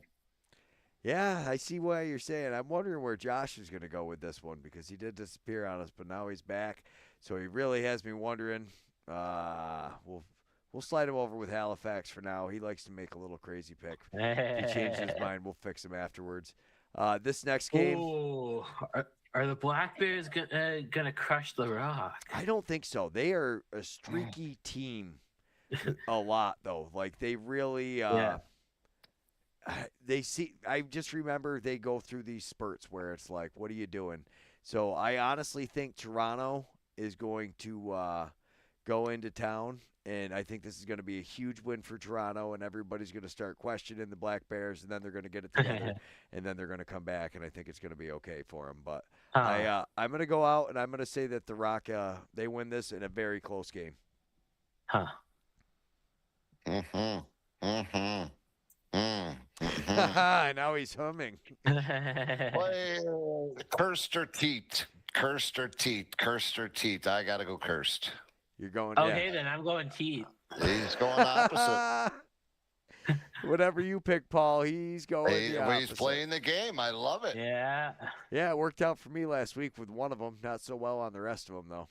Yeah, I see why you're saying. I'm wondering where Josh is going to go with this one, because he did disappear on us, but now he's back. So he really has me wondering. We'll slide him over with Halifax for now. He likes to make a little crazy pick. If he changes his mind, we'll fix him afterwards. This next game. Ooh, are the Black Bears gonna crush the Rock? I don't think so. They are a streaky team. A lot though. Like they really. They see. I just remember they go through these spurts where it's like, "What are you doing?" So I honestly think Toronto is going to go into town, and I think this is going to be a huge win for Toronto, and everybody's going to start questioning the Black Bears, and then they're going to get it together, and then they're going to come back, and I think it's going to be okay for them. But I'm going to go out, and I'm going to say that the Rock, they win this in a very close game. Huh. Now he's humming. Well, cursed or teat. Cursed or teat. Cursed or teat. I got to go cursed. You're going. Okay, yeah. then I'm going teat. He's going opposite. Whatever you pick, Paul, he's going the opposite. He's playing the game. I love it. Yeah. Yeah, it worked out for me last week with one of them. Not so well on the rest of them, though.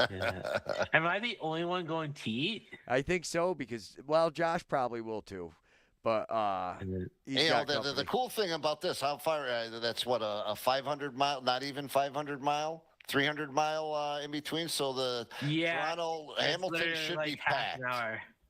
Yeah. Am I the only one going teat? I think so because, well, Josh probably will too. But he's got the cool thing about this, how far, that's what, a 500 mile, not even 500 mile, 300 mile in between. So the Toronto, Hamilton should be packed.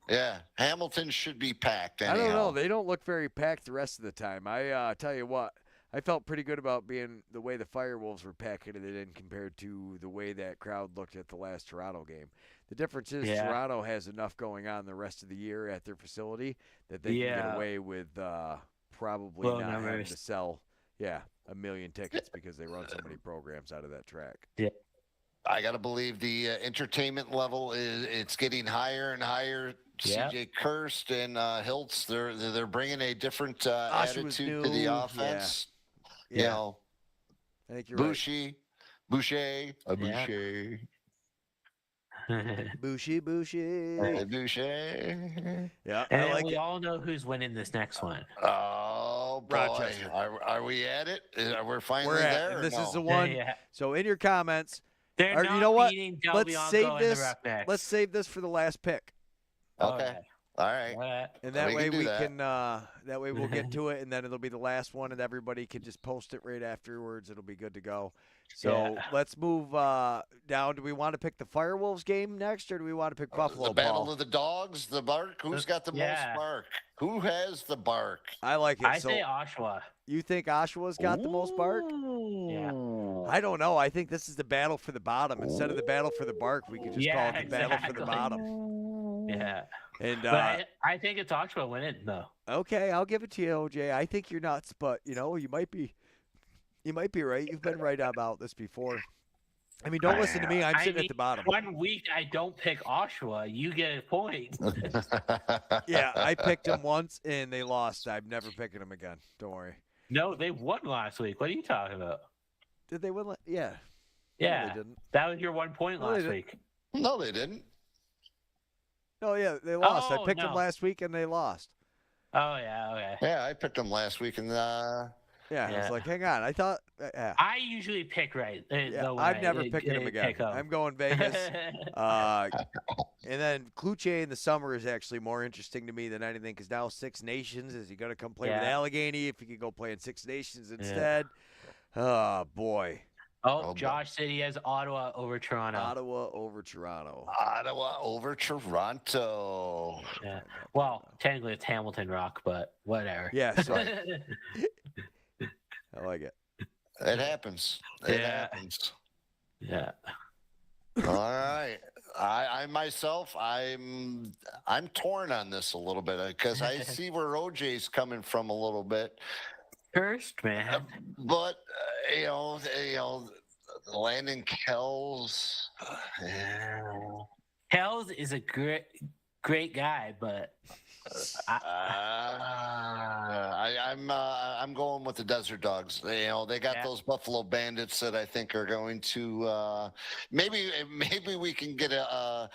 Yeah, Hamilton should be packed. Anyhow. I don't know. They don't look very packed the rest of the time. I tell you what, I felt pretty good about being the way the Firewolves were packing it in compared to the way that crowd looked at the last Toronto game. The difference is Toronto has enough going on the rest of the year at their facility that they can get away with probably not having to sell, 1 million tickets because they run so many programs out of that track. Yeah. I got to believe the entertainment level it's getting higher and higher. CJ Kirst and Hiltz, they're bringing a different attitude to the offense. Yeah. You know, I think you're Boucher. Boucher. Yeah. And we all know who's winning this next one. Oh, boy. Rochester. Are we at it? We're finally We're there. And this is the one. Yeah. So in your comments, They're not you know what? beating Del Let's Bianco save and this. the Roughnecks. Let's save this for the last pick. Okay. All right. And that way we that. can that way we'll get to it, and then it'll be the last one, and everybody can just post it right afterwards. It'll be good to go. So let's move down. Do we want to pick the Firewolves game next, or do we want to pick Buffalo? The battle Paul? of the dogs, the bark. Who's got the most bark? Who has the bark? I like it. I say Oshawa. You think Oshawa's got the most bark? Yeah. I don't know. I think this is the battle for the bottom. Instead of the battle for the bark, we could just call it the battle for the bottom. Yeah. And but I think it's Oshawa winning, though. Okay, I'll give it to you, OJ. I think you're nuts, but you might be right. You've been right about this before. I mean, don't listen to me. I'm sitting at the bottom. 1 week I don't pick Oshawa, you get a point. Yeah, I picked them once and they lost. I'm never picking them again. Don't worry. No, they won last week. What are you talking about? Did they win? Yeah. Yeah. No, they didn't. That was your 1 point last week. No, they didn't. No, yeah, they lost. I picked them last week and they lost. Oh, yeah, okay. Yeah, I picked them last week and I was like, hang on. I thought I usually pick right. I'm never picking them again. I'm going Vegas. And then Kluche in the summer is actually more interesting to me than anything because now Six Nations. Is he going to come play with Allegheny if he could go play in Six Nations instead? Oh, boy. Oh, Josh said he has Ottawa over Toronto. Ottawa over Toronto. Yeah. Well, technically it's Hamilton Rock, but whatever. Yeah, so I like it. It happens. It happens. Yeah. All right. I myself, I'm torn on this a little bit because I see where OJ's coming from a little bit. First, man. But Landon Kells. Kells is a great guy, but I'm going with the Desert Dogs. They got those Buffalo Bandits that I think are going to maybe we can get a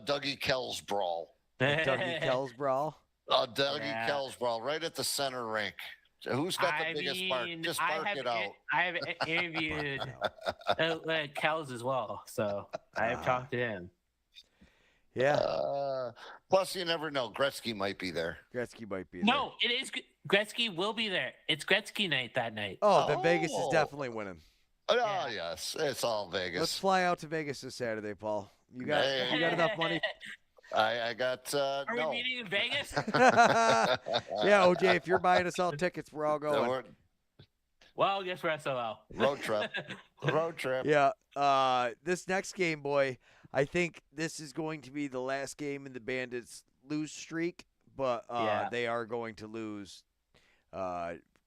Dougie Kells brawl. Dougie Kells brawl. A Dougie Kells brawl right at the center rink. Who's got the biggest bark? Just bark it out. I have interviewed Kells as well, so I have talked to him. Yeah. Plus, you never know. Gretzky might be there. No, it is. Gretzky will be there. It's Gretzky night that night. Oh, then Vegas is definitely winning. Oh, yes. It's all Vegas. Let's fly out to Vegas this Saturday, Paul. You got enough money? I got Are we meeting in Vegas? Yeah, OJ, if you're buying us all tickets, we're all going. Well, I guess we're SOL. Road trip. Yeah. This next game, boy, I think this is going to be the last game in the Bandits' lose streak, but they are going to lose.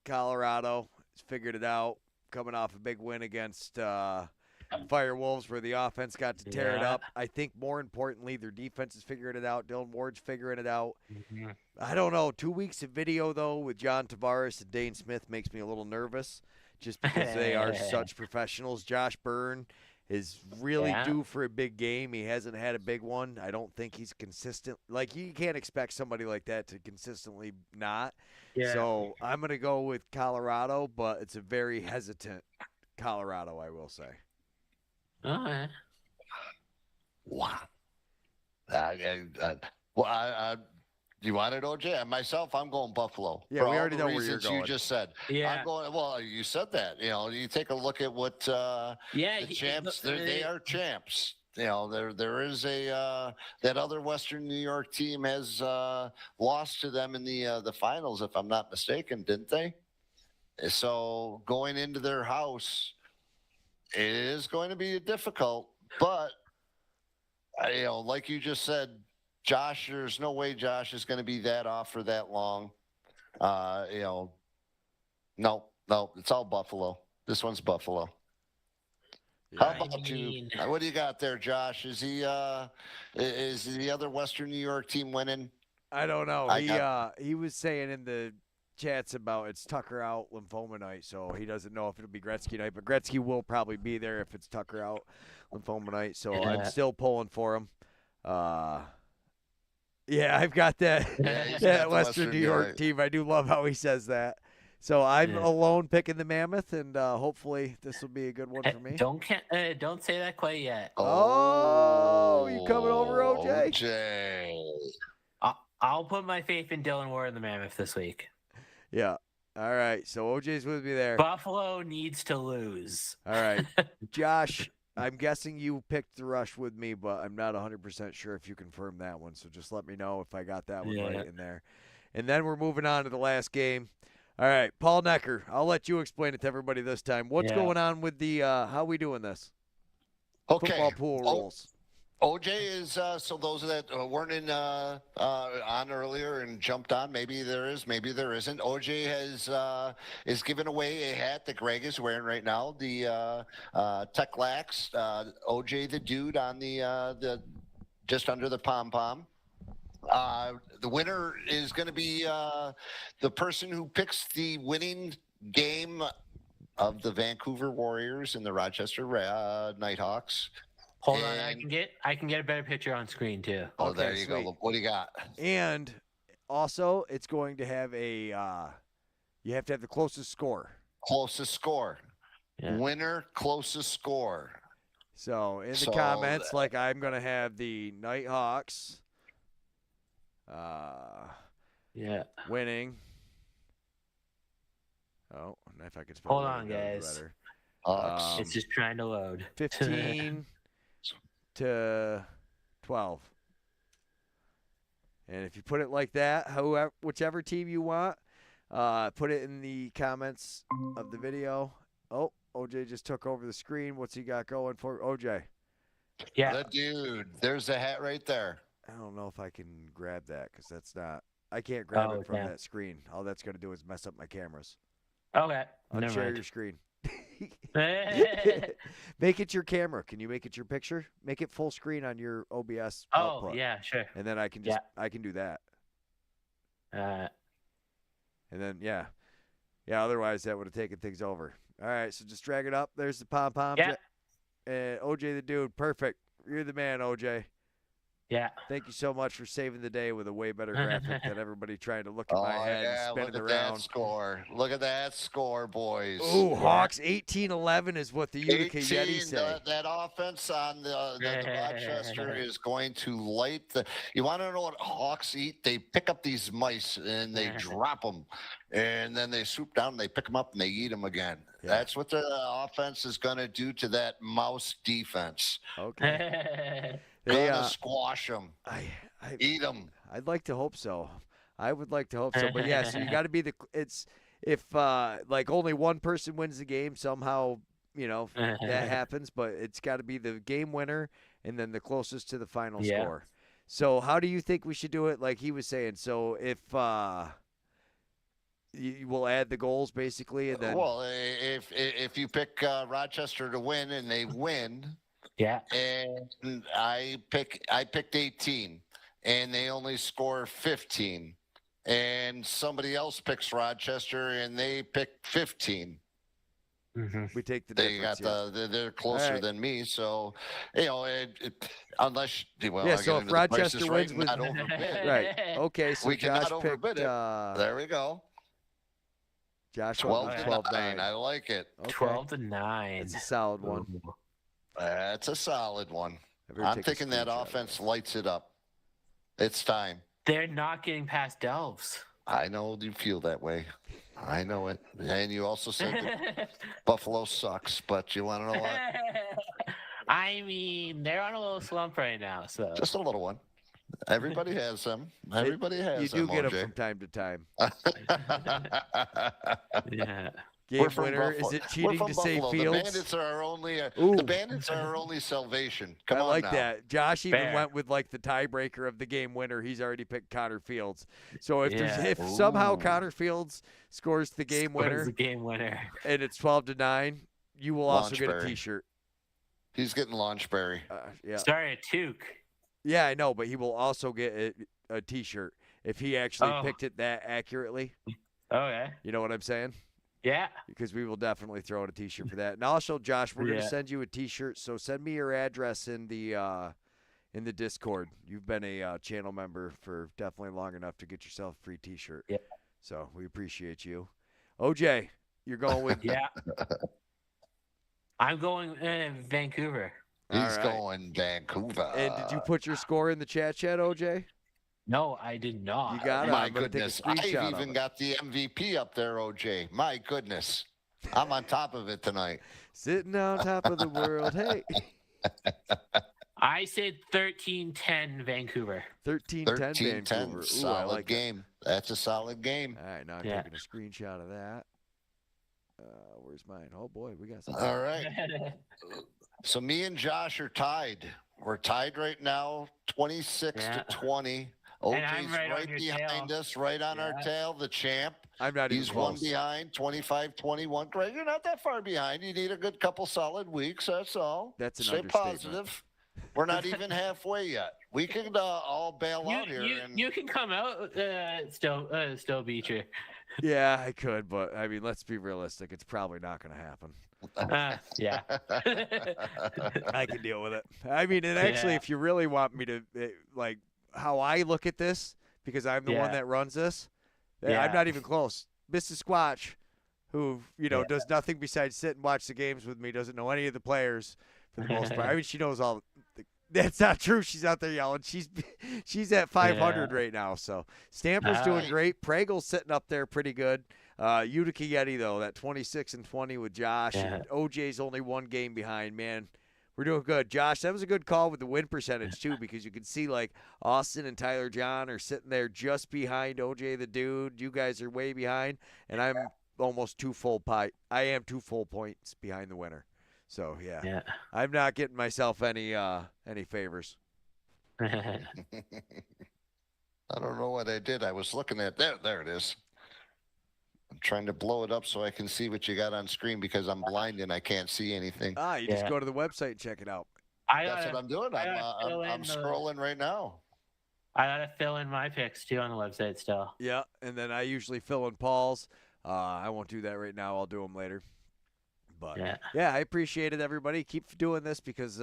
Colorado has figured it out, coming off a big win against Firewolves where the offense got to tear it up. I think more importantly, their defense is figuring it out. Dylan Ward's figuring it out. Mm-hmm. I don't know. 2 weeks of video, though, with John Tavares and Dane Smith makes me a little nervous just because they are such professionals. Josh Byrne is really due for a big game. He hasn't had a big one. I don't think he's consistent. Like, you can't expect somebody like that to consistently not. Yeah. So I'm going to go with Colorado, but it's a very hesitant Colorado, I will say. Okay. Wow. You want it, OJ? Myself, I'm going Buffalo. Yeah, we already know where you're going. You just said. Yeah. I'm going. Well, you said that. You take a look at what the champs. They are champs. There is that other Western New York team has lost to them in the finals, if I'm not mistaken, didn't they? So going into their house, it is going to be difficult. But like you just said, Josh, there's no way Josh is going to be that off for that long. No, it's all Buffalo. This one's Buffalo. Yeah. How about you? What do you got there, Josh? Is the other Western New York team winning? I don't know. He was saying in the chats about it's Tucker out lymphoma night, so he doesn't know if it'll be Gretzky night, but Gretzky will probably be there if it's Tucker out lymphoma night. So I'm still pulling for him. Yeah, I've got that Western New York team. I do love how he says that. So I'm alone picking the Mammoth, and hopefully this will be a good one for me. Don't say that quite yet. Oh, you coming over, OJ? I'll put my faith in Dylan Ward and the Mammoth this week. Yeah. All right. So OJ's with me there. Buffalo needs to lose. All right. Josh, I'm guessing you picked the Rush with me, but I'm not 100% sure if you confirmed that one. So just let me know if I got that one right in there. And then we're moving on to the last game. All right, Paul Noecker, I'll let you explain it to everybody this time. What's going on with the how we doing this? Okay. Football pool rules. OJ is so those that weren't on earlier and jumped on. Maybe there is, maybe there isn't. OJ is giving away a hat that Greg is wearing right now. The Tech Lax OJtheDude on the just under the pom pom. The winner is going to be the person who picks the winning game of the Vancouver Warriors and the Rochester Nighthawks. Hold on, I can get a better picture on screen too. Oh, okay, there you go. What do you got? And also, it's going to have you have to have the closest score. Closest score. Yeah. Winner, closest score. So in the comments, I'm going to have the Nighthawks. Winning. Oh, if I could spell. Hold on, guys. It's just trying to load. 15 to 12. And if you put it like that, whichever team you want, put it in the comments of the video. Oh, OJ just took over the screen. What's he got going for OJ? Yeah. The dude. There's the hat right there. I don't know if I can grab that because that's not. I can't grab it from that screen. All that's going to do is mess up my cameras. Okay. Unshare your screen. Make it your camera. Can you make it your picture? Make it full screen on your OBS output. Oh, yeah, sure. And then I can I can do that. And then, yeah. Otherwise, that would have taken things over. All right, so just drag it up. There's the pom-pom. Yeah. OJtheDude, perfect. You're the man, OJ. Yeah. Thank you so much for saving the day with a way better graphic than everybody trying to look at my head and spin it around. That score. Look at that score, boys. Ooh, Hawks 18-11 is what the Utica Yeti say. That offense on the Rochester is going to light the. You want to know what Hawks eat? They pick up these mice and they drop them, and then they swoop down and they pick them up and they eat them again. Yeah. That's what the offense is going to do to that mouse defense. Okay. Gonna squash them. Eat them. I'd like to hope so. I would like to hope so. But yeah, so you got to be if only one person wins the game somehow, that happens, but it's got to be the game winner and then the closest to the final score. So how do you think we should do it? Like he was saying, so if you will add the goals basically, and then if you pick Rochester to win and they win, and I picked 18 and they only score 15, and somebody else picks Rochester and they pick 15. We take the they difference. Got they're closer than me, so unless so if Rochester wins, not overbid. Right? Okay, so we Josh cannot picked. overbid it. There we go. Josh 12-9. I like it. Okay. 12-9. It's a solid one. That's a solid one. I'm thinking that offense lights it up. It's time. They're not getting past Delves. I know you feel that way. I know it. And you also said that Buffalo sucks, but you want to know what? I mean, they're on a little slump right now, so just a little one. Everybody has them. Everybody has them. You do get OJ. them from time to time. Yeah. Game winner. Is it cheating to say Buffalo. Fields? The Bandits are our only salvation. Come on I like now. that. Josh even went with like the tiebreaker of the game winner. He's already picked Connor Fields. So if somehow Connor Fields scores the game winner, and it's 12-9, you will also get a T-shirt. He's getting Launchberry. Sorry, a toque. Yeah, I know, but he will also get a T-shirt if he actually picked it that accurately. Okay. You know what I'm saying? Yeah. Because we will definitely throw out a T-shirt for that. And also, Josh, we're going to send you a T-shirt. So send me your address in the Discord. You've been a channel member for definitely long enough to get yourself a free T-shirt. Yeah. So we appreciate you. OJ, you're going with I'm going Vancouver. He's going Vancouver. And did you put your score in the chat, OJ? No, I did not. You got it. My goodness. I've even got the MVP up there, OJ. My goodness. I'm on top of it tonight. Sitting on top of the world. Hey. I said 13-10 Vancouver. 13-10 Vancouver. Ooh, solid game. That's a solid game. All right, now I'm taking a screenshot of that. Where's mine? Oh, boy, we got something. All right. So me and Josh are tied. We're tied right now, 26-20. OJ's right behind us, right on our tail, the champ. I'm not even close. He's one behind, 25-21. Greg, you're not that far behind. You need a good couple solid weeks, that's all. That's an Stay understatement. positive. We're not even halfway yet. We can all bail out here. You can come out, still beat you. Yeah, I could, but, I mean, let's be realistic. It's probably not going to happen. Yeah. I can deal with it. I mean, and actually, if you really want me to, like, how I look at this, because I'm the one that runs this, I'm not even close. Mrs. Squatch, who, does nothing besides sit and watch the games with me, doesn't know any of the players for the most part. I mean, she knows all. That's not true. She's out there yelling. She's at 500 right now. So Stamper's doing great. Pragel's sitting up there pretty good. Utica Yeti, though, that 26-20 with Josh. And OJ's only one game behind, man. We're doing good. Josh, that was a good call with the win percentage, too, because you can see, like, Austin and Tyler John are sitting there just behind OJ the Dude. You guys are way behind, and I'm almost I am 2 full points behind the winner. So, yeah. I'm not getting myself any favors. I don't know what I did. I was looking at there it is. I'm trying to blow it up so I can see what you got on screen because I'm blind and I can't see anything. You just go to the website and check it out. That's what I'm doing. I'm scrolling right now. I gotta fill in my picks too on the website still. Yeah, and then I usually fill in Paul's. I won't do that right now. I'll do them later. But yeah, I appreciate it, everybody. Keep doing this because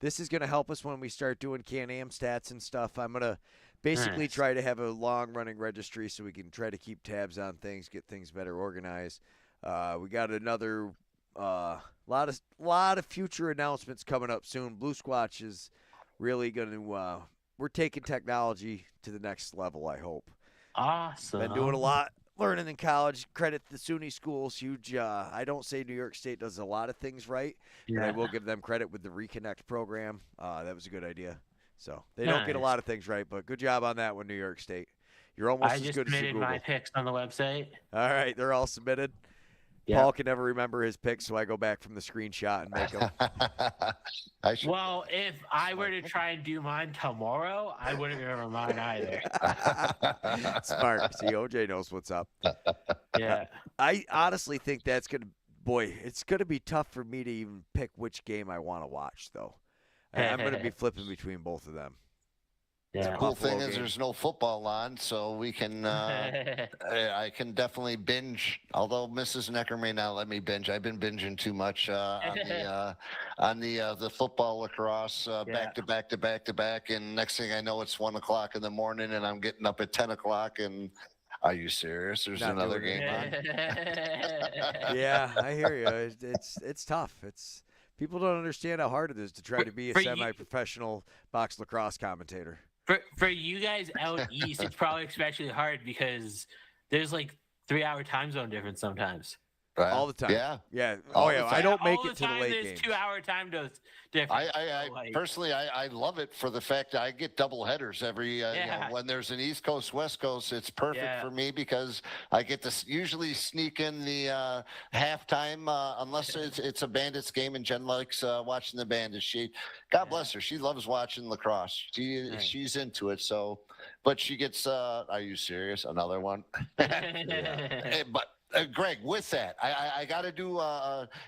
this is going to help us when we start doing Can-Am stats and stuff. I'm going to basically try to have a long-running registry so we can try to keep tabs on things, get things better organized. We got another lot of future announcements coming up soon. Blue Squatch is really going to we're taking technology to the next level, I hope. Awesome. Been doing a lot. Learning in college, credit the SUNY schools, huge. I don't say New York State does a lot of things right, but I will give them credit with the Reconnect program. That was a good idea. So they don't get a lot of things right, but good job on that one, New York State. You're almost as good as Google. I just submitted my picks on the website. All right, they're all submitted. Paul can never remember his picks, so I go back from the screenshot and make them. Well, if I were to try and do mine tomorrow, I wouldn't remember mine either. Smart. See, OJ knows what's up. Yeah. I honestly think it's going to be tough for me to even pick which game I want to watch, though. I'm going to be flipping between both of them. Yeah. The cool thing is there's no football on, so we can I can definitely binge, although Mrs. Necker may not let me binge. I've been binging too much on the football lacrosse back to back to back to back, and next thing I know it's 1 o'clock in the morning and I'm getting up at 10 o'clock and are you serious? There's Not another doing game on. Yeah, I hear you. It's tough. People don't understand how hard it is to try to be a semi-professional box lacrosse commentator. For you guys out east, it's probably especially hard because there's like 3-hour time zone difference sometimes. Right. All the time. Yeah. Oh, yeah. I don't make all it to the time late there's games. 2-hour time difference. Personally, I love it for the fact that I get double headers every when there's an East Coast, West Coast. It's perfect for me because I get to usually sneak in the halftime unless it's a Bandits game, and Jen likes watching the Bandits. God bless her, she loves watching lacrosse. She's into it. So, but she gets. Are you serious? Another one? But. Greg, with that, I got to do.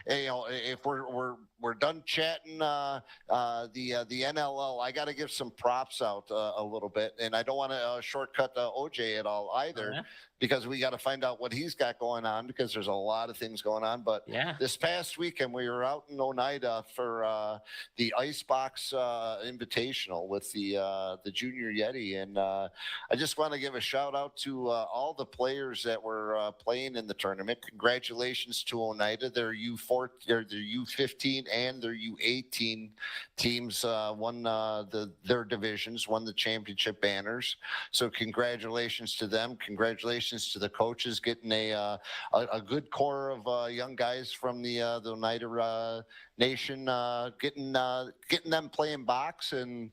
If we're done chatting the NLL, I got to give some props out a little bit, and I don't want to shortcut OJ at all either, because we got to find out what he's got going on, because there's a lot of things going on. But this past weekend we were out in Oneida for the Icebox Invitational with the Junior Yeti, and I just want to give a shout out to all the players that were playing in the tournament. Congratulations to Oneida. Their U15 and their U18 teams won their divisions, won the championship banners. So congratulations to them. Congratulations to the coaches getting a good core of young guys from the Oneida Nation, getting them playing box and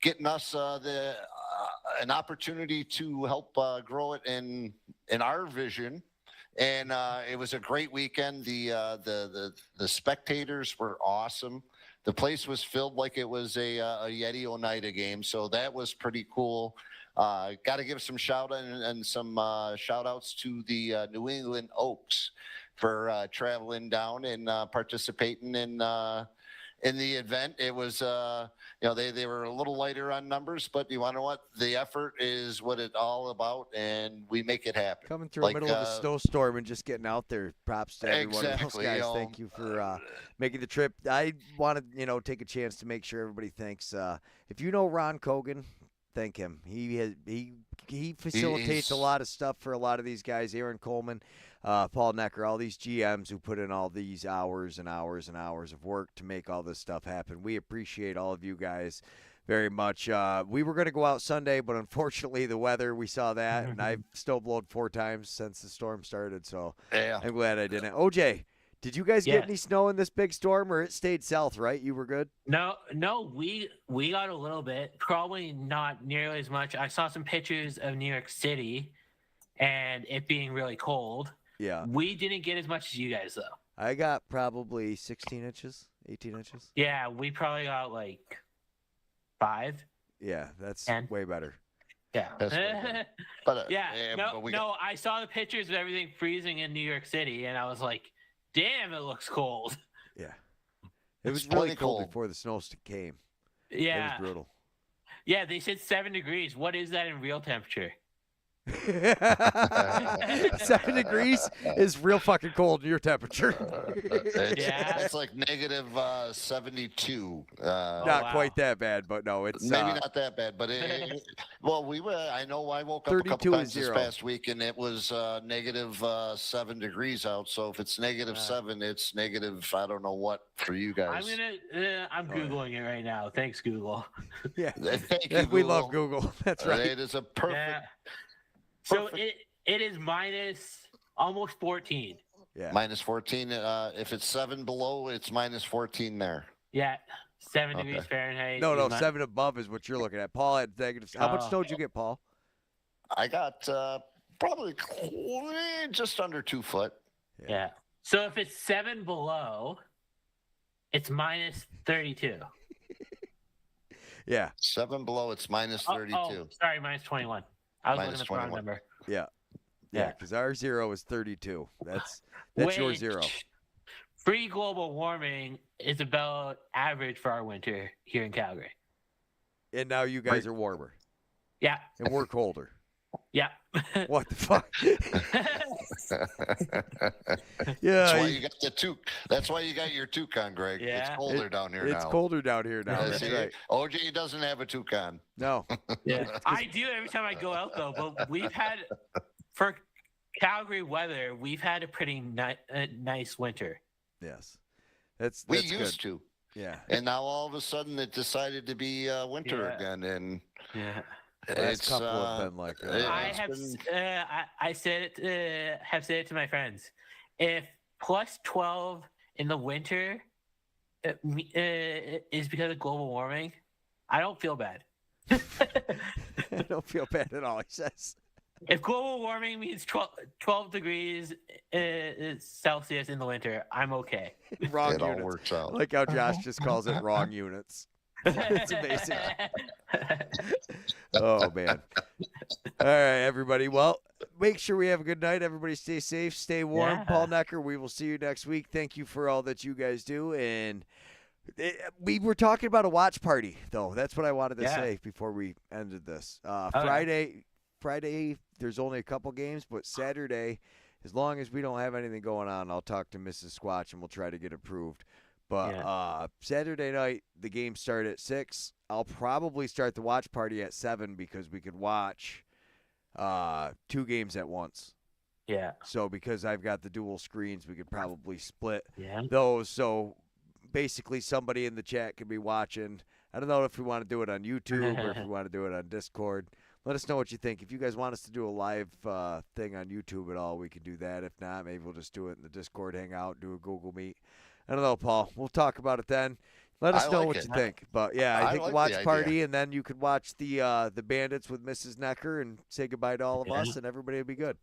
getting us an opportunity to help grow it in our vision. And it was a great weekend. The spectators were awesome. The place was filled like it was a Yeti Oneida game, so that was pretty cool. Got to give some shout outs to the New England Oaks for traveling down and participating in the event. It was they were a little lighter on numbers, but you want to know what? The effort is what it's all about, and we make it happen. Coming through the middle of a snowstorm and just getting out there. Props to every one of those guys. Thank you for making the trip. I want to take a chance to make sure everybody thanks. If you know Ron Cogan, thank him. He facilitates a lot of stuff for a lot of these guys. Aaron Coleman, Paul Noecker, all these GMs who put in all these hours and hours and hours of work to make all this stuff happen. We appreciate all of you guys very much. We were going to go out Sunday, but unfortunately the weather, we saw that, and I've snowblowed 4 times since the storm started, so I'm glad I didn't. OJ, did you guys get any snow in this big storm, or it stayed south, right? You were good? No, we got a little bit, probably not nearly as much. I saw some pictures of New York City and it being really cold. Yeah. We didn't get as much as you guys, though. I got probably 16 inches, 18 inches. Yeah, we probably got like 5. Yeah, that's 10. way better. Yeah. But I saw the pictures of everything freezing in New York City, and I was like, damn, it looks cold. Yeah. It was really cold before the snow came. Yeah. It was brutal. Yeah, they said 7 degrees. What is that in real temperature? 7 degrees is real fucking cold in your temperature. It's like negative 72. Not quite that bad, but no, it's maybe not that bad. But I know I woke up a couple times this past week and it was negative 7 degrees out. So if it's negative 7, it's negative I don't know what for you guys. I'm googling it right now. Thanks, Google. Yeah, thank you, we love Google. That's right. It is a perfect. Yeah. So it is minus almost 14. Yeah. Minus 14. If it's 7 below, it's minus 14 there. Yeah. 7 degrees Fahrenheit. No, 7 above is what you're looking at. Paul had negative. How much snow did you get, Paul? I got probably just under 2 foot. Yeah. So if it's 7 below, it's minus 32. Yeah. 7 below, it's minus 32. Oh, sorry, minus 21. I was Minus looking at the wrong 21. number. Yeah. Yeah. Because our 0 is 32. That's your Which, 0. Pre-global warming is about average for our winter here in Calgary. And now you guys are warmer. Yeah. And we're colder. Yeah. What the fuck? That's why Yeah. you got the toque. That's why you got your toucan, Greg. Yeah. It's colder down here now. It's colder down here now. Yeah, That's see, right. OJ doesn't have a toucan. No. Yeah. I do every time I go out, though. But we've had, for Calgary weather, we've had a pretty nice winter. Yes. That's We good. used to. Yeah. And now all of a sudden it decided to be winter Yeah. again. And Yeah. Last it's couple have been like that. I it's have been- I said it have said it to my friends. If plus 12 in the winter is because of global warming, I don't feel bad. I don't feel bad at all, he says. If global warming means 12 degrees Celsius in the winter, I'm okay. Wrong it all units. works out. I like how Josh just calls it wrong units. It's amazing. Oh, man. All right, everybody. Well, make sure we have a good night. Everybody stay safe, stay warm. Yeah. Paul Noecker, we will see you next week. Thank you for all that you guys do. And we were talking about a watch party, though. That's what I wanted to say before we ended this. Friday, there's only a couple games, but Saturday, as long as we don't have anything going on, I'll talk to Mrs. Squatch and we'll try to get approved. But Saturday night, the games start at 6. I'll probably start the watch party at 7 because we could watch 2 games at once. Yeah. So because I've got the dual screens, we could probably split Yeah. those. So basically somebody in the chat could be watching. I don't know if we want to do it on YouTube or if we want to do it on Discord. Let us know what you think. If you guys want us to do a live thing on YouTube at all, we can do that. If not, maybe we'll just do it in the Discord hangout, do a Google Meet. I don't know, Paul. We'll talk about it then. Let us know like what it. you think. But, yeah, I think like watch the idea. party, and then you could watch the Bandits with Mrs. Noecker and say goodbye to all of us, and everybody will be good.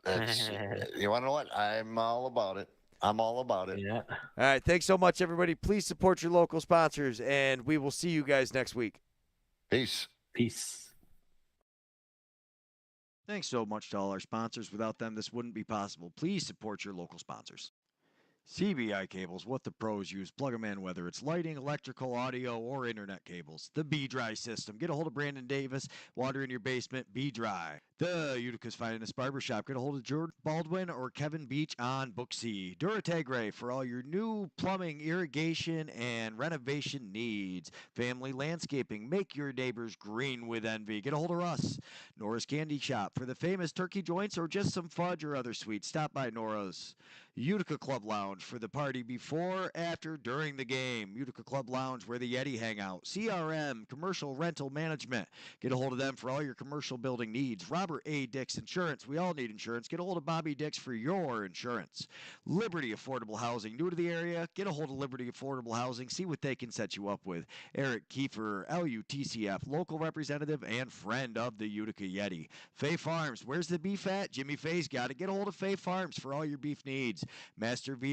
You want to know what? I'm all about it. I'm all about it. Yeah. All right, thanks so much, everybody. Please support your local sponsors, and we will see you guys next week. Peace. Peace. Thanks so much to all our sponsors. Without them, this wouldn't be possible. Please support your local sponsors. CBI cables, what the pros use. Plug them in, whether it's lighting, electrical, audio, or internet cables. The B-Dry system. Get a hold of Brandon Davis. Water in your basement, B-Dry. The Utica's finest barbershop. Get a hold of George Baldwin or Kevin Beach on Booksy. Duratagre for all your new plumbing, irrigation, and renovation needs. Family landscaping. Make your neighbors green with envy. Get a hold of Russ. Nora's Candy Shop for the famous turkey joints or just some fudge or other sweets. Stop by Nora's. Utica Club Lounge for the party before, after, during the game. Utica Club Lounge where the Yeti hang out. CRM, Commercial Rental Management. Get a hold of them for all your commercial building needs. Robert A. Dix Insurance. We all need insurance. Get a hold of Bobby Dix for your insurance. Liberty Affordable Housing. New to the area? Get a hold of Liberty Affordable Housing. See what they can set you up with. Eric Kiefer, LUTCF, local representative and friend of the Utica Yeti. Fay Farms. Where's the beef at? Jimmy Fay's got it. Get a hold of Fay Farms for all your beef needs. Master Vito